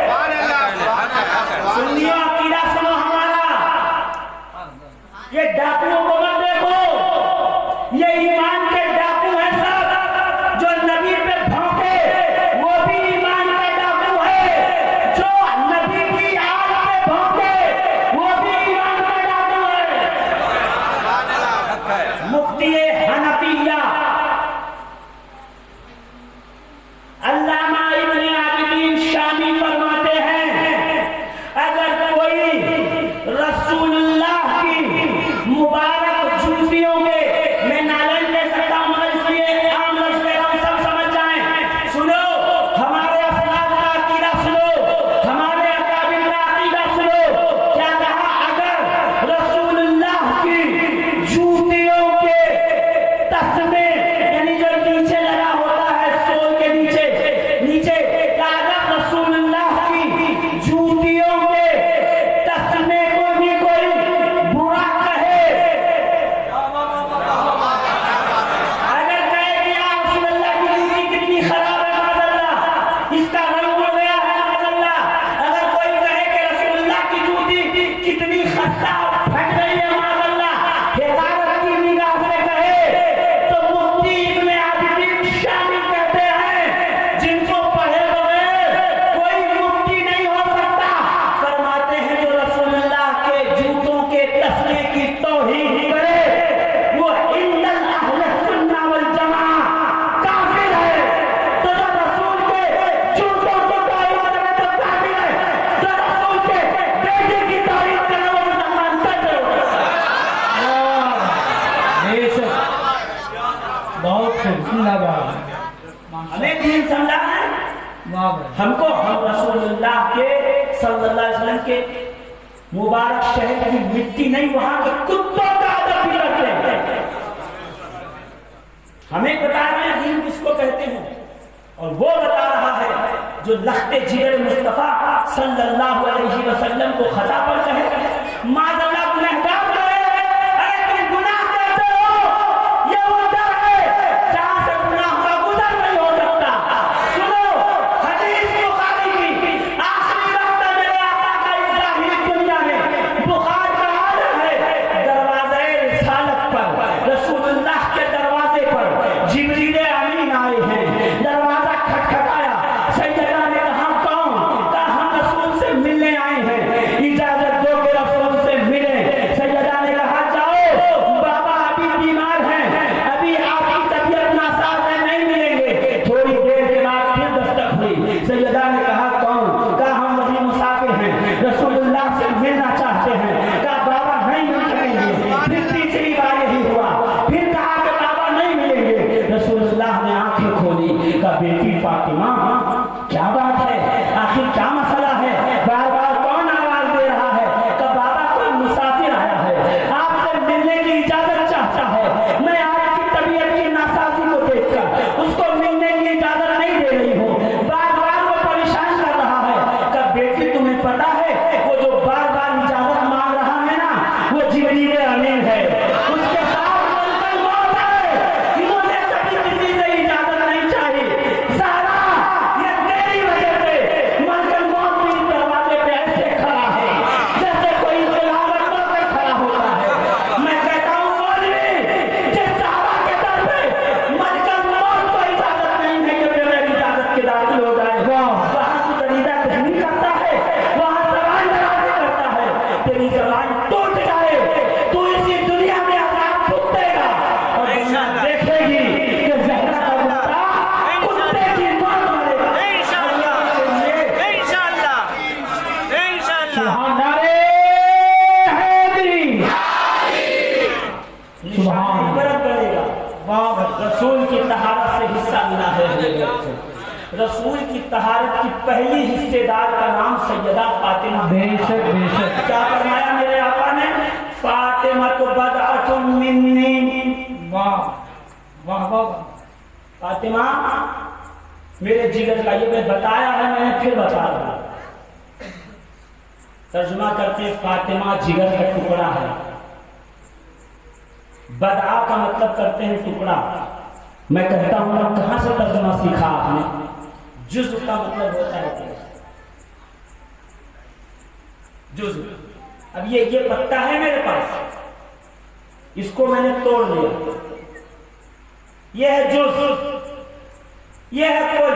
सुभान अल्लाह, सुभान अल्लाह, सुभान सुन्नियों अकीदा सुनो हमारा, ये डाकुओं को मत देखो, ये ईमान के डाकू हैं सब। जो नबी पे भौंके वो भी ईमान का डाकू है, जो नबी की आग पे भौंके वो भी ईमान का डाकू है। अल्लाह। मुफ्ती हनफिया अल्लामा इब्न आबिदीन शामी फरमाते हैं, अगर कोई रसूलुल्लाह की मुबारक जूतियों के, मैं नालन ले सकता हूं मगर इसलिए आम लफ्ज़ ले रहा हूं, सब समझ जाएं। सुनो, हमारे असलाफ का अकीदा सुनो, हमारे अकाबिर का अकीदा सुनो। क्या कहा? अगर रसूलुल्लाह की जूतियों के तस्मे, यानी जो नीचे लगा होता है सोल के नीचे नीचे, अगर रसूलुल्लाह की जूतियों के तस्मे को भी कोई बुरा कहे, अगर कहे कि या रसूलुल्लाह की जूती कितनी खराब है माज़अल्लाह, इसका रंग उड़ गया है माज़अल्लाह, अगर कोई कहे कि रसूलुल्लाह की जूती कितनी खस्ता फट गई है माज़अल्लाह, हिकारत की निगाह से कहे, तो मुफ्ती इब्न आबिदीन शामी कहते हैं, जिनको पढ़े बगैर कोई मुफ्ती नहीं हो सकता, फरमाते हैं जो रसूलुल्लाह के जूतों के तस्मे की तौहीन करे वो इंदल अहले सुन्ना वल जमा काफिर है। तो जो रसूल के जूतों की तौहीन करे तो काफिर है, जो रसूल के बेटे की तौहीन करे वो मुसलमान कैसे होगा? बेशक, बहुत खूब, जिंदाबाद। हमें दीन समझा है, वाह भाई। हमको हम रसूलुल्लाह के सल्लल्लाहु अलैहि वसल्लम के मुबारक शहर की मिट्टी नहीं, वहां के कुत्तों का अदब भी करते हैं। हमें बता रहे हैं दीन किसको कहते हैं, और वो बता रहा है जो लख्ते जिगर मुस्तफा सल्लल्लाहु अलैहि वसल्लम को खता पर कहे, माज़अल्लाह गुनहगार कहे, अरे तुम गुनाह करते हो, ये वो डर है जहां से गुनाह का गुजर नहीं हो सकता। सुनो हदीस बुखारी की, आखिरी वक्त मेरे आका का इस्लाही दुनिया में बुखार का आलम है, दरवाज़े रिसालत पर रसूलुल्लाह के दरवाजे पर जिब्रील अमीन आए हैं, दरवाजा खटखटाया, सैयदा ने कहा कौन? कहा हम रसूल से मिलने आए हैं, इजाजत दो कि रसूल से मिले। सैयदा ने कहा जाओ, बाबा अभी बीमार हैं, अभी आपकी तबीयत नासाज है, नहीं मिलेंगे। थोड़ी देर के बाद फिर दस्तक हुई, सैयदा ने कहा कौन? कहा हम वही मुसाफिर हैं, रसूलुल्लाह से मिलना चाहते हैं। कहा बाबा नहीं मिल सकेंगे। फिर तीसरी बार यही हुआ, फिर कहा कि बाबा पहली हिस्सेदार का नाम सैयदा फातिमा। बेशक बेशक। क्या फरमाया मेरे आका ने? फातिमा तो बदअतुम मिन्नी। वाह वाह वाह। फातिमा मेरे जिगर का, ये मैं बताया है, मैंने फिर बता रहा। तर्जुमा करते फातिमा जिगर का टुकड़ा है। बदआ का मतलब करते हैं टुकड़ा। मैं कहता हूं ना, कहां से तर्जुमा सीखा आपने? जुज़ का मतलब होता है जुज़। अब ये पत्ता है मेरे पास, इसको मैंने तोड़ लिया, ये है जुज़, ये है कुल।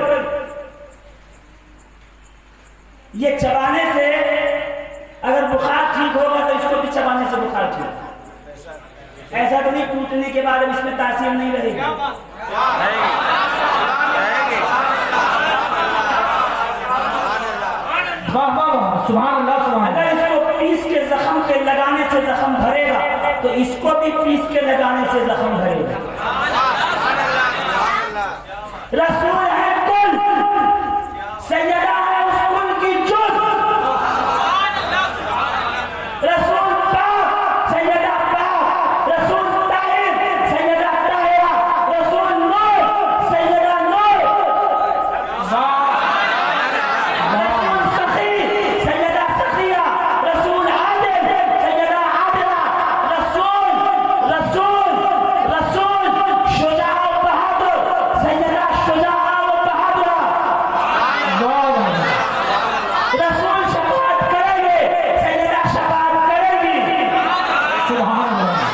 ये चबाने से अगर बुखार ठीक होगा तो इसको भी चबाने से बुखार ठीक। ऐसा तो नहीं टूटने के बाद अब इसमें तासीर नहीं रहेगी। वाह वाह वाह, सुभान अल्लाह सुभान। अगर इसको पीस के जख्म पे लगाने से जख्म भरेगा तो इसको भी पीस के लगाने से जख्म भरेगा। रसूल है कुल, सैयदा है उस कुल की जुज़। रसूल पाक, सैयदा पाक। रसूल ताहिर, सैयदा ताहिरा। रसूल नूर, सैयदा नूर। रसूल सखी, सैयदा सखिया। रसूल आदिल, सैयदा आदिला। रसूल रसूल रसूल शुजा व बहादुर, सैयदा शुजा व बहादुरा। रसूल शफाअत करेंगे, सैयदा शफाअत करेगी। सुभान अल्लाह।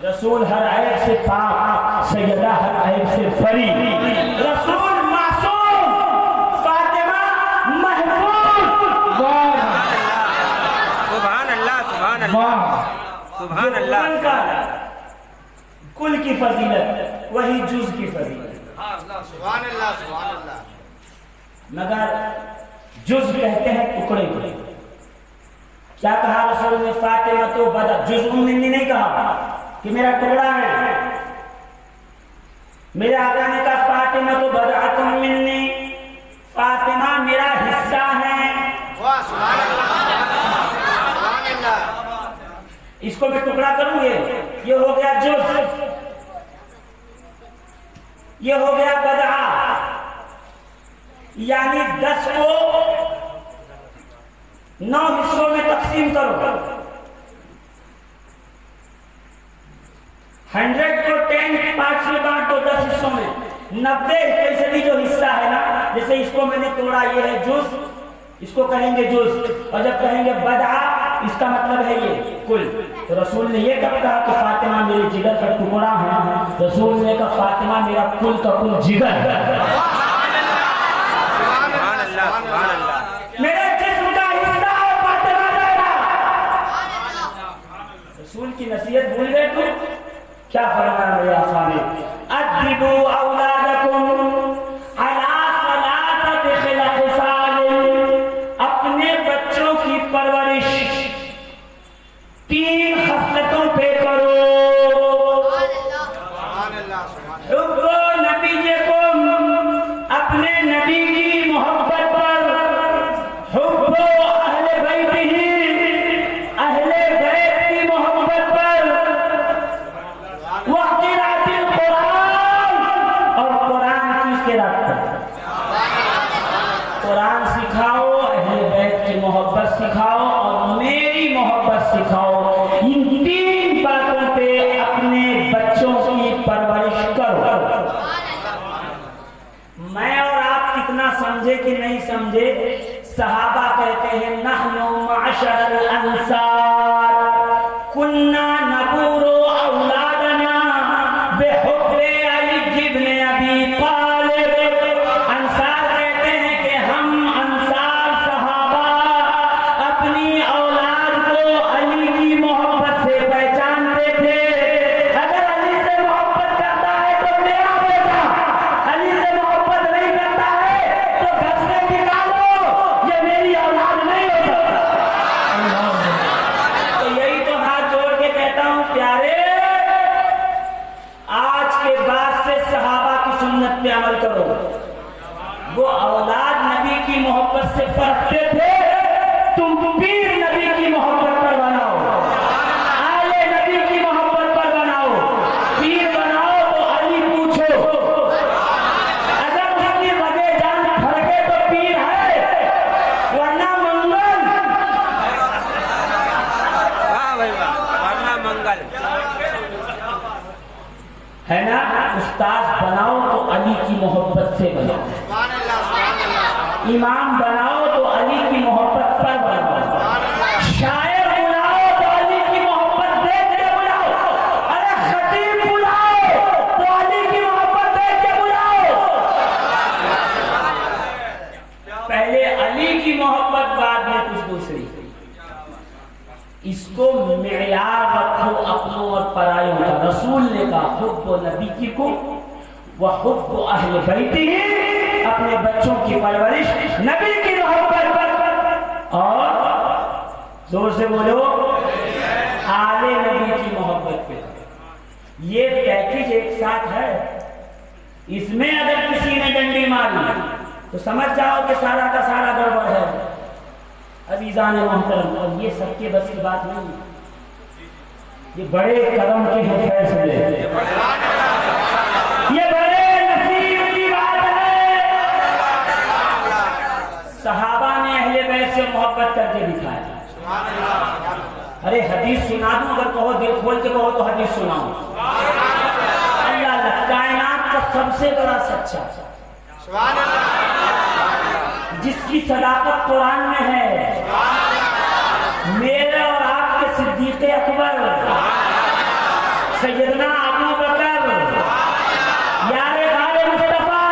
रसूल हर ऐब से पाक, सैयदा हर ऐब से बरी। रसूल मासूम, फातिमा महफूज। वाह सुभान अल्लाह सुभान अल्लाह वाह। सुभान अल्लाह। कुल का कुल की फजीलत, वही जुज़ की फजीलत। सुभान अल्लाह सुभान अल्लाह। मगर जुज़ कहते हैं टुकड़े को। क्या कहा रसूल ने? फातिमा तो बदा जुज़ मिन्नी नहीं कहा कि मेरा टुकड़ा है। मेरे आका ने कहा फातिमा तो बदअतुम मिन्नी, फातिमा मेरा हिस्सा है। वाह सुभान अल्लाह सुभान अल्लाह। इसको मैं टुकड़ा करूंगे, ये हो गया जुज़, ये हो गया बदआ। यानी 10 को 9 हिस्सों में तकसीम करो। 100 को 10 पार्ट्स में बांट दो, 10 हिस्सों में। 90% जो हिस्सा है ना, जैसे इसको मैंने तोड़ा, ये है जुज़, इसको कहेंगे जुज़। और जब कहेंगे बदआ, इसका मतलब है ये कुल। तो रसूल ने ये कब कहा कि फातिमा मेरे जिगर का टुकड़ा है? रसूल ने कहा फातिमा मेरा कुल का कुल जिगर है, सुभान अल्लाह सुभान अल्लाह। मेरे जिस्म का हिस्सा है फातिमा मेरा। रसूल की नसीहत भूल गए तुम? क्या फरमाया मेरे आका ने? अद्रिबू औलादकुम अला सलासति खिलाफिसाल। अपने बच्चों की परवरिश 3 खसलतों पे करो। सुभान अल्लाह सुभान अल्लाह। हुब्बो नबीयकुम, अपने नबी की मोहब्बत पर। हुब्बो अहले बैतिही, अहले बैत की मोहब्बत पर। वक़िरातिल कुरान, और कुरान की किरात पर। कुरान सिखाओ, अहले बैत की मोहब्बत सिखाओ और मेरी मोहब्बत सिखाओ। इन 3 बातों पे अपने बच्चों की परवरिश करो। मैं और आप कितना समझे कि नहीं समझे? सहाबा कहते हैं नहनु मअशरल अंसार कुन्ना नबूरु औलादना बिहुब्बे अली इब्न अबी तालिब। अंसार कहते हैं कि हम अंसार सहाबा अपनी औलाद को अली की मोहब्बत से पहचानते थे। अगर अली से मोहब्बत करता है तो मेरा बेटा, अली से मोहब्बत नहीं करता है तो घर से निकालो, ये मेरी औलाद नहीं हो सकता। वो औलाद नबी की मोहब्बत से परखते थे, तुम पीर नबी की मोहब्बत पर बनाओ, आले नबी की मोहब्बत पर बनाओ। पीर बनाओ तो अली पूछो, अगर उसकी वजह जान फड़के तो पीर है, वरना मंगल। वाह भाई वाह, वरना मंगल है ना। उस्ताद बनाओ तो अली की मोहब्बत से बनाओ, इमाम बनाओ तो अली की मोहब्बत पर बनाओ, शायर बुलाओ तो अली की मोहब्बत देख के बुलाओ, अरे खतीब बुलाओ तो अली की मोहब्बत देख के बुलाओ। पहले अली की मोहब्बत, बाद में कुछ दूसरी। इसको मेयार रखो अपनों और परायों का। रसूल ने कहा हुब्बु नबी की को व हुब्बु अहले बैती, अपने बच्चों की परवरिश नबी की मोहब्बत, और जोर से बोलो आले नबी की मोहब्बत पे। ये पैकेज एक साथ है। इसमें अगर किसी ने डंडी मारी तो समझ जाओ कि सारा का सारा गड़बड़ है। अजीजान मोहतरम, और ये सबके बस की बात नहीं है, ये बड़े कदम के हैं फैसले, ये बड़े नसीब की बात है। सहाबा ने अहले बैत से मोहब्बत करके दिखाया। अरे हदीस सुना दूं, अगर कहो दिल खोल के कहो तो हदीस सुनाऊं। अल्लाह कायनात का सबसे बड़ा सच्चा, जिसकी सदाकत कुरान में है, मेरे और आपके सिद्दीक़ अकबर सैयदना अबू बकर, यारे गारे मुस्तफा,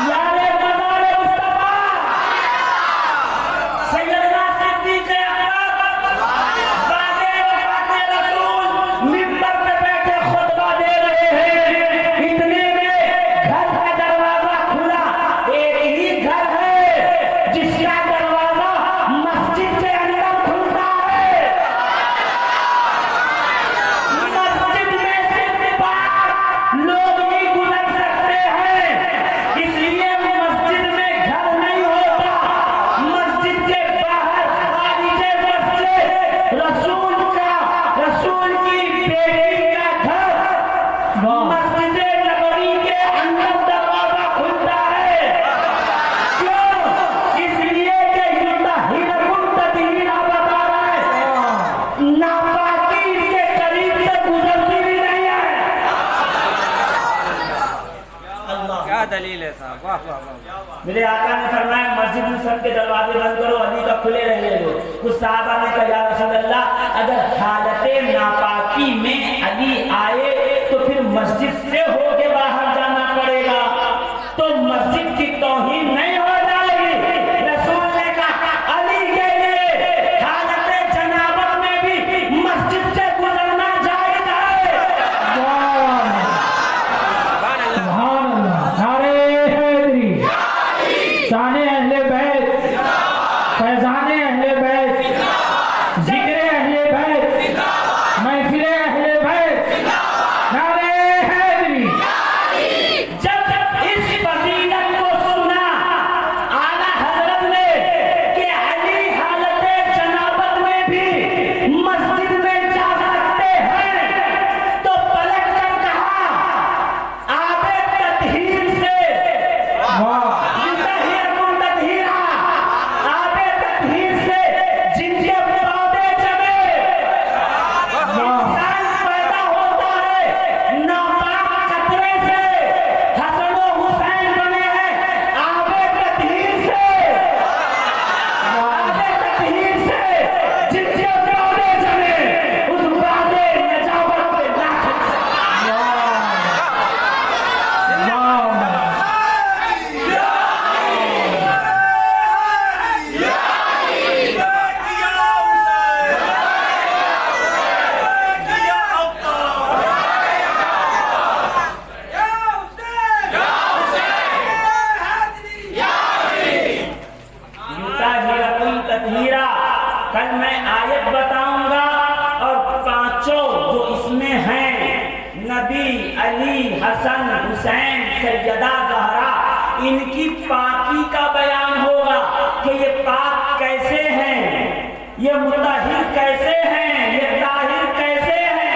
यारे मज़ार मुस्तफा, सैयदना सिद्दीक़ अकबर बादे वफ़ात रसूल मिंबर पे बैठे खुतबा दे रहे हैं। इतने में घर का दरवाजा खुला। एक ही घर है जिसका दरवाजा मस्जिद के अंदर खुलता है। मस्जिद में सिर्फ 5 लोग ही गुजर सकते हैं, इसलिए मस्जिद में घर नहीं होता। मस्जिद के बाहर खारिजे मस्जिद रसूल की बेटी का घर, मस्जिद नबवी के अंदर दरवाजा खुलता है। क्यों? इसलिए कि युतहिरकुम तदहीरा बता रहा है, नापाकी के करीब से गुजरती भी नहीं है। क्या दलील है साहब, वाह वाह वाह। मेरे आका ने फरमाया मस्जिद में सबके दरवाजे बंद करो, अली का खुले रहने दो। कुछ साहबा ने कहा या रसूल अल्लाह, अगर हालते नापाकी में अली आए तो फिर मस्जिद से होके बाहर जाना पड़ेगा, तो मस्जिद की तौहीन नहीं हो जाएगी। रसूल ने कहा अली के लिए हालते जनाबत में भी मस्जिद से गुजरना जायज है। नारे हैदरी, शाने अहले बैत, फैजाने अहले बैत, जिक्रे अहले बैत, महफिले अहले बैत, नारे हैदरी। जब इस फजीलत को सुना आला हजरत ने कि अली हालते जनाबत में भी मस्जिद में जा सकते हैं, तो पलट कर कहा आबे तत्हीर से युतहिरकुम तत्हीरा, आबे तत्हीर से जिनके पौधे जमे, इंसान पैदा होता है नापाक कतरे से, हसन और हुसैन बने हैं आबे तत्हीर से, आबे तत्हीर से जिनके पौधे जमे, उस बादे नजावत पे दाखिल से। युतहिरकुम तत्हीरा। कल मैं आयत बताऊंगा और पांचों जो इसमें हैं, नबी, अली, हसन, हुसैन, सैयदा ज़हरा, इनकी पाकी का बयान होगा कि ये पाक कैसे हैं, ये मुताहिर कैसे हैं, ये ताहिर कैसे हैं।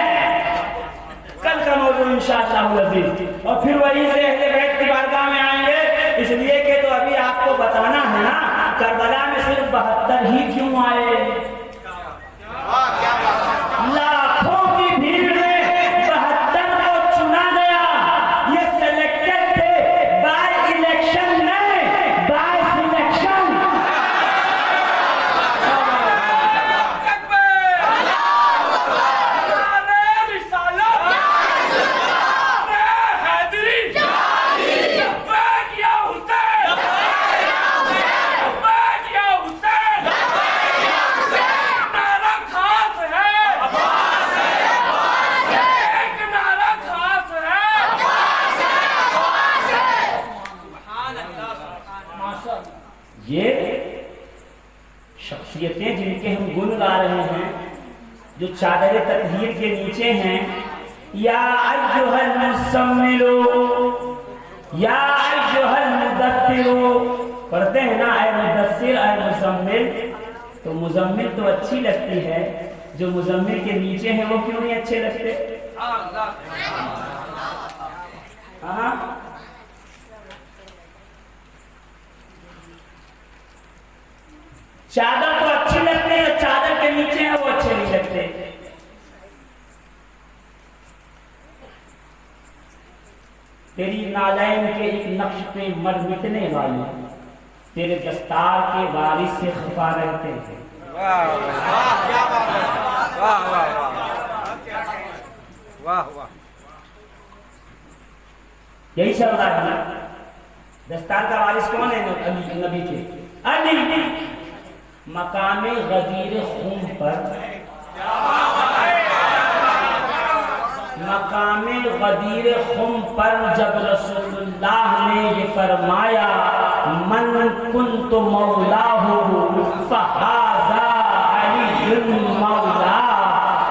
कल का मौजूद इंशाअल्लाह अज़ीज़। और फिर वहीं से अहले बैत की बारगाह में आएंगे, इसलिए कि तो अभी आपको बताना है ना करबला में सिर्फ 72 ही क्यों आए। लाखों की भीड़ में 72 को चुना गया। ये सिलेक्टेड थे बाय इलेक्शन नहीं, बाय सिलेक्शन। ये शख्सियतें जिनके हम गुण गा रहे हैं, जो चादर तकहीर के नीचे हैं। या अय्युहल मुज़म्मिलो, या अय्युहल मुदस्सिरो पढ़ते हैं ना, ऐ मुदस्सिर ऐ मुज़म्मिल। तो मुज़म्मिल तो अच्छी लगती है, जो मुज़म्मिल के नीचे हैं वो क्यों नहीं अच्छे लगते? हाँ, चादर तो अच्छी लगती है, चादर के नीचे है वो अच्छे नहीं लगते। तेरी नालैन के एक नक्श पे मर मिटने वाले तेरे दस्तार के वारिस से खफा रहते थे। वाह वाह वाह वाह। यही चल रहा है ना। दस्तार का वारिस कौन है? नबी के अली। मकामे गदीर खून पर, मकामे गदीर खून पर जब रसूलुल्लाह ने ये फरमाया मन कुंत मौलाहु फहाज़ा अली मौला,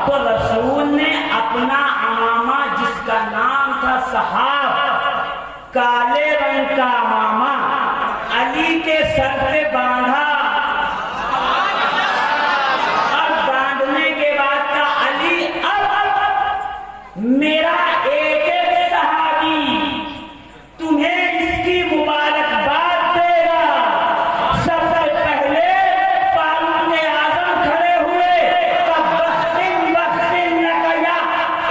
तो रसूल ने अपना अमामा जिसका नाम था सहाब, काले रंग का अमामा अली के सर पे बांधा। मेरा एक एक सहाबी तुम्हें इसकी मुबारकबाद देगा। सबसे पहले फारूक आज़म खड़े हुए,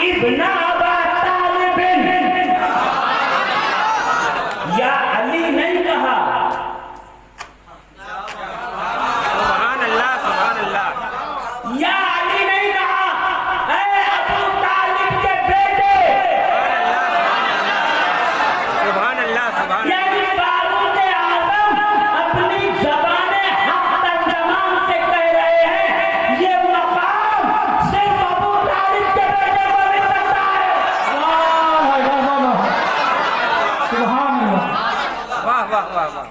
इब्न अबा तालिब, या अली नहीं कहा। सुभान अल्लाह सुभान अल्लाह। या अली नहीं कहा, ऐ अबू तालिब के बेटे। सुभान अल्लाह सुभान। यानी फारूक आज़म अपनी ज़बाने हक तर्जमान से कह रहे हैं ये मकाम सिर्फ अबू तालिब के बेटे को मिल सकता है। सुभान अल्लाह। वाह वाह वाह वाह।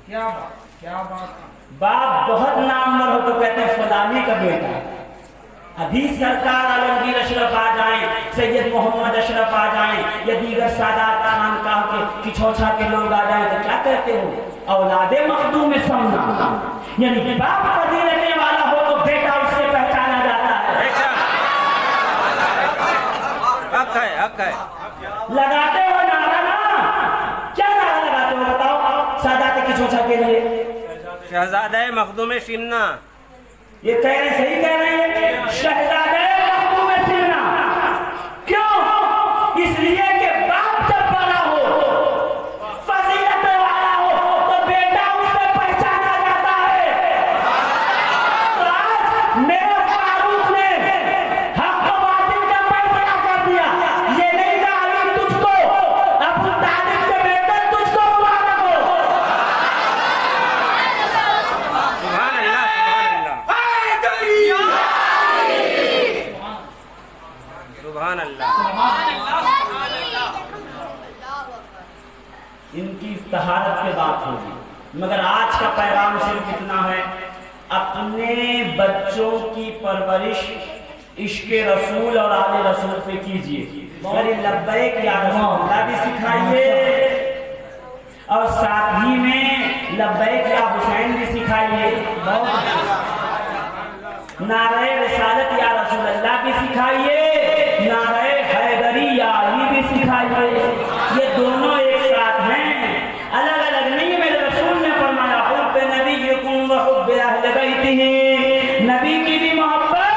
क्या बात, क्या बात। बाप बहुत नामवर हो तो कहते हैं फलाने का बेटा। अभी सरकार आलमगीर अशरफ आ जाएं, सैयद मोहम्मद अशरफ आ जाएं, या दीगर सादात खानकाह के किछोछा के लोग आ जाएं, तो क्या कहते हो? औलादे मखदूम समना। यानी बाप फजीलत वाला हो तो बेटा उससे पहचाना जाता है। हक है हक है। लगाते हो नारा ना, क्या नारा लगाते हो बताओ सादात किछोछा के लिए? शहजादे मखदूम शिन्ना। ये कह रहे, सही कह रहे हैं, शहजादे मखदूम सिन्ना। क्यों? इसलिए कि बाप जब बड़ा हो, फजीलत वाला हो, तो बेटा उससे पहचाना जाता है। तो आज मेरे फारूक ने हक व बातिल का फैसला कर दिया। ये नहीं कहा अली तुझको, अबू तालिब के बेटे तुझको मुबारक हो। सुभान अल्लाह सुभान अल्लाह सुभान अल्लाह। इनकी तहारत पे बात होगी, मगर आज का पैगाम सिर्फ इतना है, अपने बच्चों की परवरिश इश्क़ रसूल और आले रसूल पे कीजिए। अरे लब्बैक या रसूल अल्लाह भी सिखाइए, और साथ ही में लब्बैक या हुसैन भी सिखाइए, नारे रिसालत या रसूल अल्लाह भी सिखाइए, नारे हैदरी या अली भी सिखाइए। ये दोनों एक साथ हैं, अलग अलग नहीं। मेरे रसूल ने फरमाया हुब्ब नबीयकुम व हुब्ब अहले बैतिही, नबी की भी मोहब्बत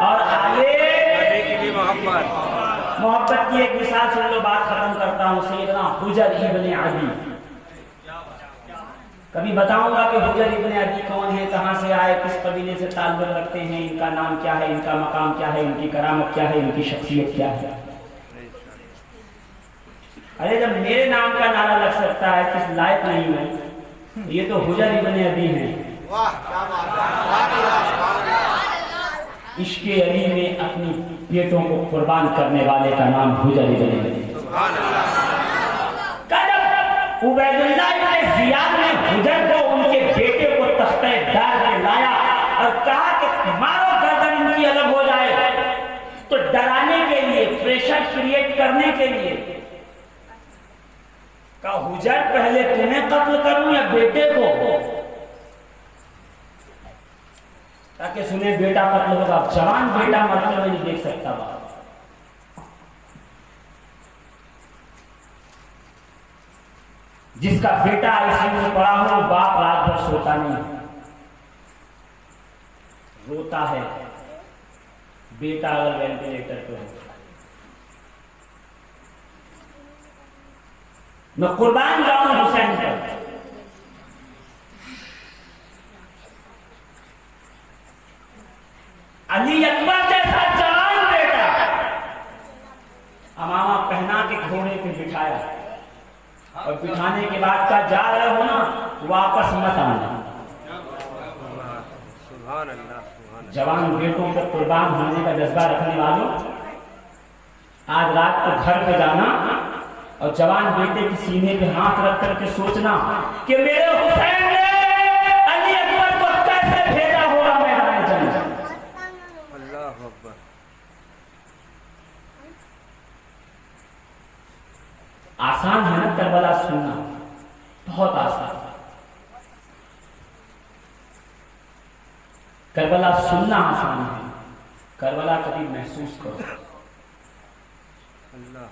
और आले नबी की भी मोहब्बत। मोहब्बत की एक मिसाल सुन लो, बात खत्म करता हूँ। सैयदना हुजर इब्न अदी, कभी बताऊंगा कि हुजर इब्न अदी कौन है, कहाँ से आए, किस कबीले से ताल्लुक रखते हैं, इनका नाम क्या है, इनका मकाम क्या है, इनकी करामत क्या है, इनकी शख्सियत क्या है। अरे जब मेरे नाम का नारा लग सकता है, किस लायक नहीं है, ये तो हुजर इब्न अदी है। वाह क्या बात है। इश्के अली में अपनी बेटों को कुर्बान करने वाले का नाम हुजर इब्न अदी। उबैदुल्लाह इब्न जियाद ने हुजर को, उनके बेटे को तख्ते दार पे लाया और कहा कि मारो गर्दन इनकी अलग हो जाए। तो डराने के लिए, प्रेशर क्रिएट करने के लिए कहा हुजर पहले तुम्हें कत्ल करूं या बेटे को, ताकि सुने बेटा कत्ल होगा। जवान बेटा मरते हुए नहीं देख सकता बाप। जिसका बेटा आईसीयू में पड़ा हो, बाप रात भर सोता नहीं, रोता है। बेटा अगर वेंटिलेटर पे हो, मैं कुर्बान जाऊं हुसैन पर। अली अकबर जैसा जवान बेटा अमामा पहना के घोड़े पे बिठाया और बिठाने के बाद का जा रहे हो ना, वापस मत आना। जवान बेटों पर कुर्बान होने का जज्बा रखने वालों, आज रात को घर पे जाना और जवान बेटे के सीने पे हाथ रख करके सोचना कि मेरे हुसैन ने अली अकबर को कैसे भेजा होगा मैदान जंग। अल्लाह अकबर। आसान है ना करबला सुनना, बहुत आसान। करबला सुनना आसान है, करबला कभी महसूस करो। अल्लाह।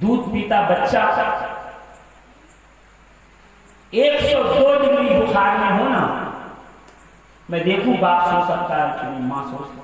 दूध पीता बच्चा 102 डिग्री बुखार में हो ना, मैं देखूं बाप सो सकता है कि नहीं, मां सो सकती है।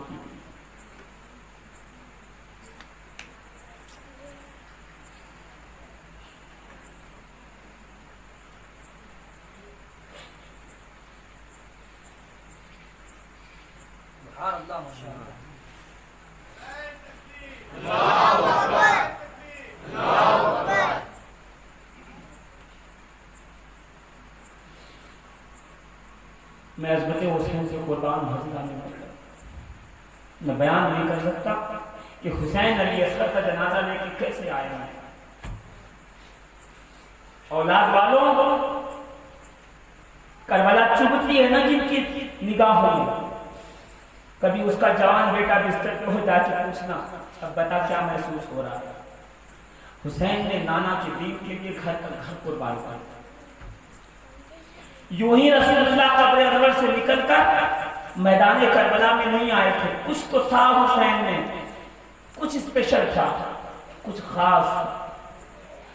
मैं अज़मत हुसैन से कुर्बान हाजिर आने वाला, मैं बयान नहीं कर सकता कि हुसैन अली असगर का जनाजा लेके कैसे आए हैं। औलाद वालों, करबला चुभती है ना जिनकी निगाहों में, कभी उसका जवान बेटा बिस्तर पे हो जाके पूछना, अब बता क्या महसूस हो रहा है। हुसैन ने नाना के दीन के लिए घर कुर्बान कर दिया। यूं ही रसूलुल्लाह कब्र अनवर से निकलकर मैदान करबला में नहीं आए थे, कुछ तो था हुसैन में, कुछ स्पेशल था, कुछ खास।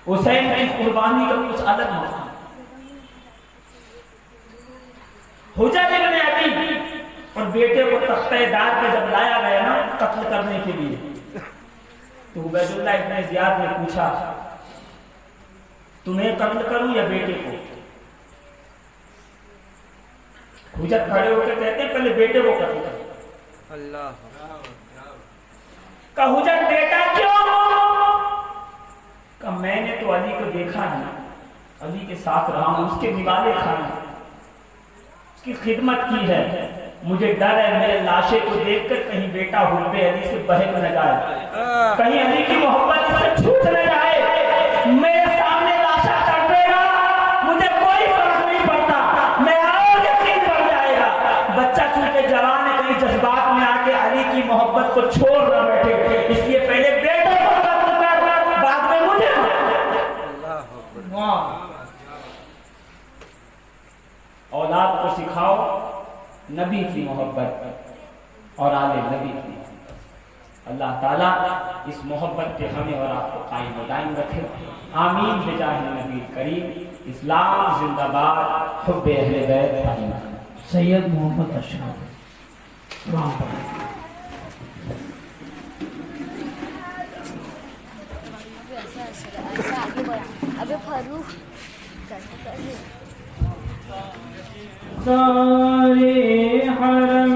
हुसैन की कुर्बानी का कुछ अलग मकाम। हुजर इब्न अदी और बेटे को तख्ते-ए-दार पे जब लाया गया ना कत्ल करने के लिए, तो उबैदुल्लाह इब्न जियाद ने पूछा, तुम्हें कत्ल करूं या बेटे को? हुजर खड़े होकर कहते हैं पहले बेटे को कत्ल करो। अल्लाह। का हुजर बेटा क्यों? का मैंने तो अली को देखा नहीं, अली के साथ रहा हूं, उसके निवाले खाए, उसकी खिदमत की है। मुझे डर है मेरे लाशे को देखकर कहीं बेटा हुब्बे अली से बहक न जाए, कहीं अली की मोहब्बत इससे छूट न जाए। मेरे सामने लाशा तड़पेगा, मुझे कोई फर्क नहीं पड़ता, मैं और यकीन पड़ जाएगा। बच्चा चूंकि जवान है, कहीं जज्बात में आके अली की मोहब्बत को छोड़ न बैठे, इसलिए पहले बेटे को कत्ल कर, बाद में मुझे नबी की मोहब्बत और आले नबी की मोहब्बत। अल्लाह ताला इस मोहब्बत पे हमें और आपको कायम दायम रखे। आमीन बिजाह नबी करीम। इस्लाम जिंदाबाद, हुब्बे अहले बैत कायम। सैयद मोहम्मद अशरफ कुरान पढ़ें। ऐसा आगे बढ़ा। अबे फारूक सारे हरम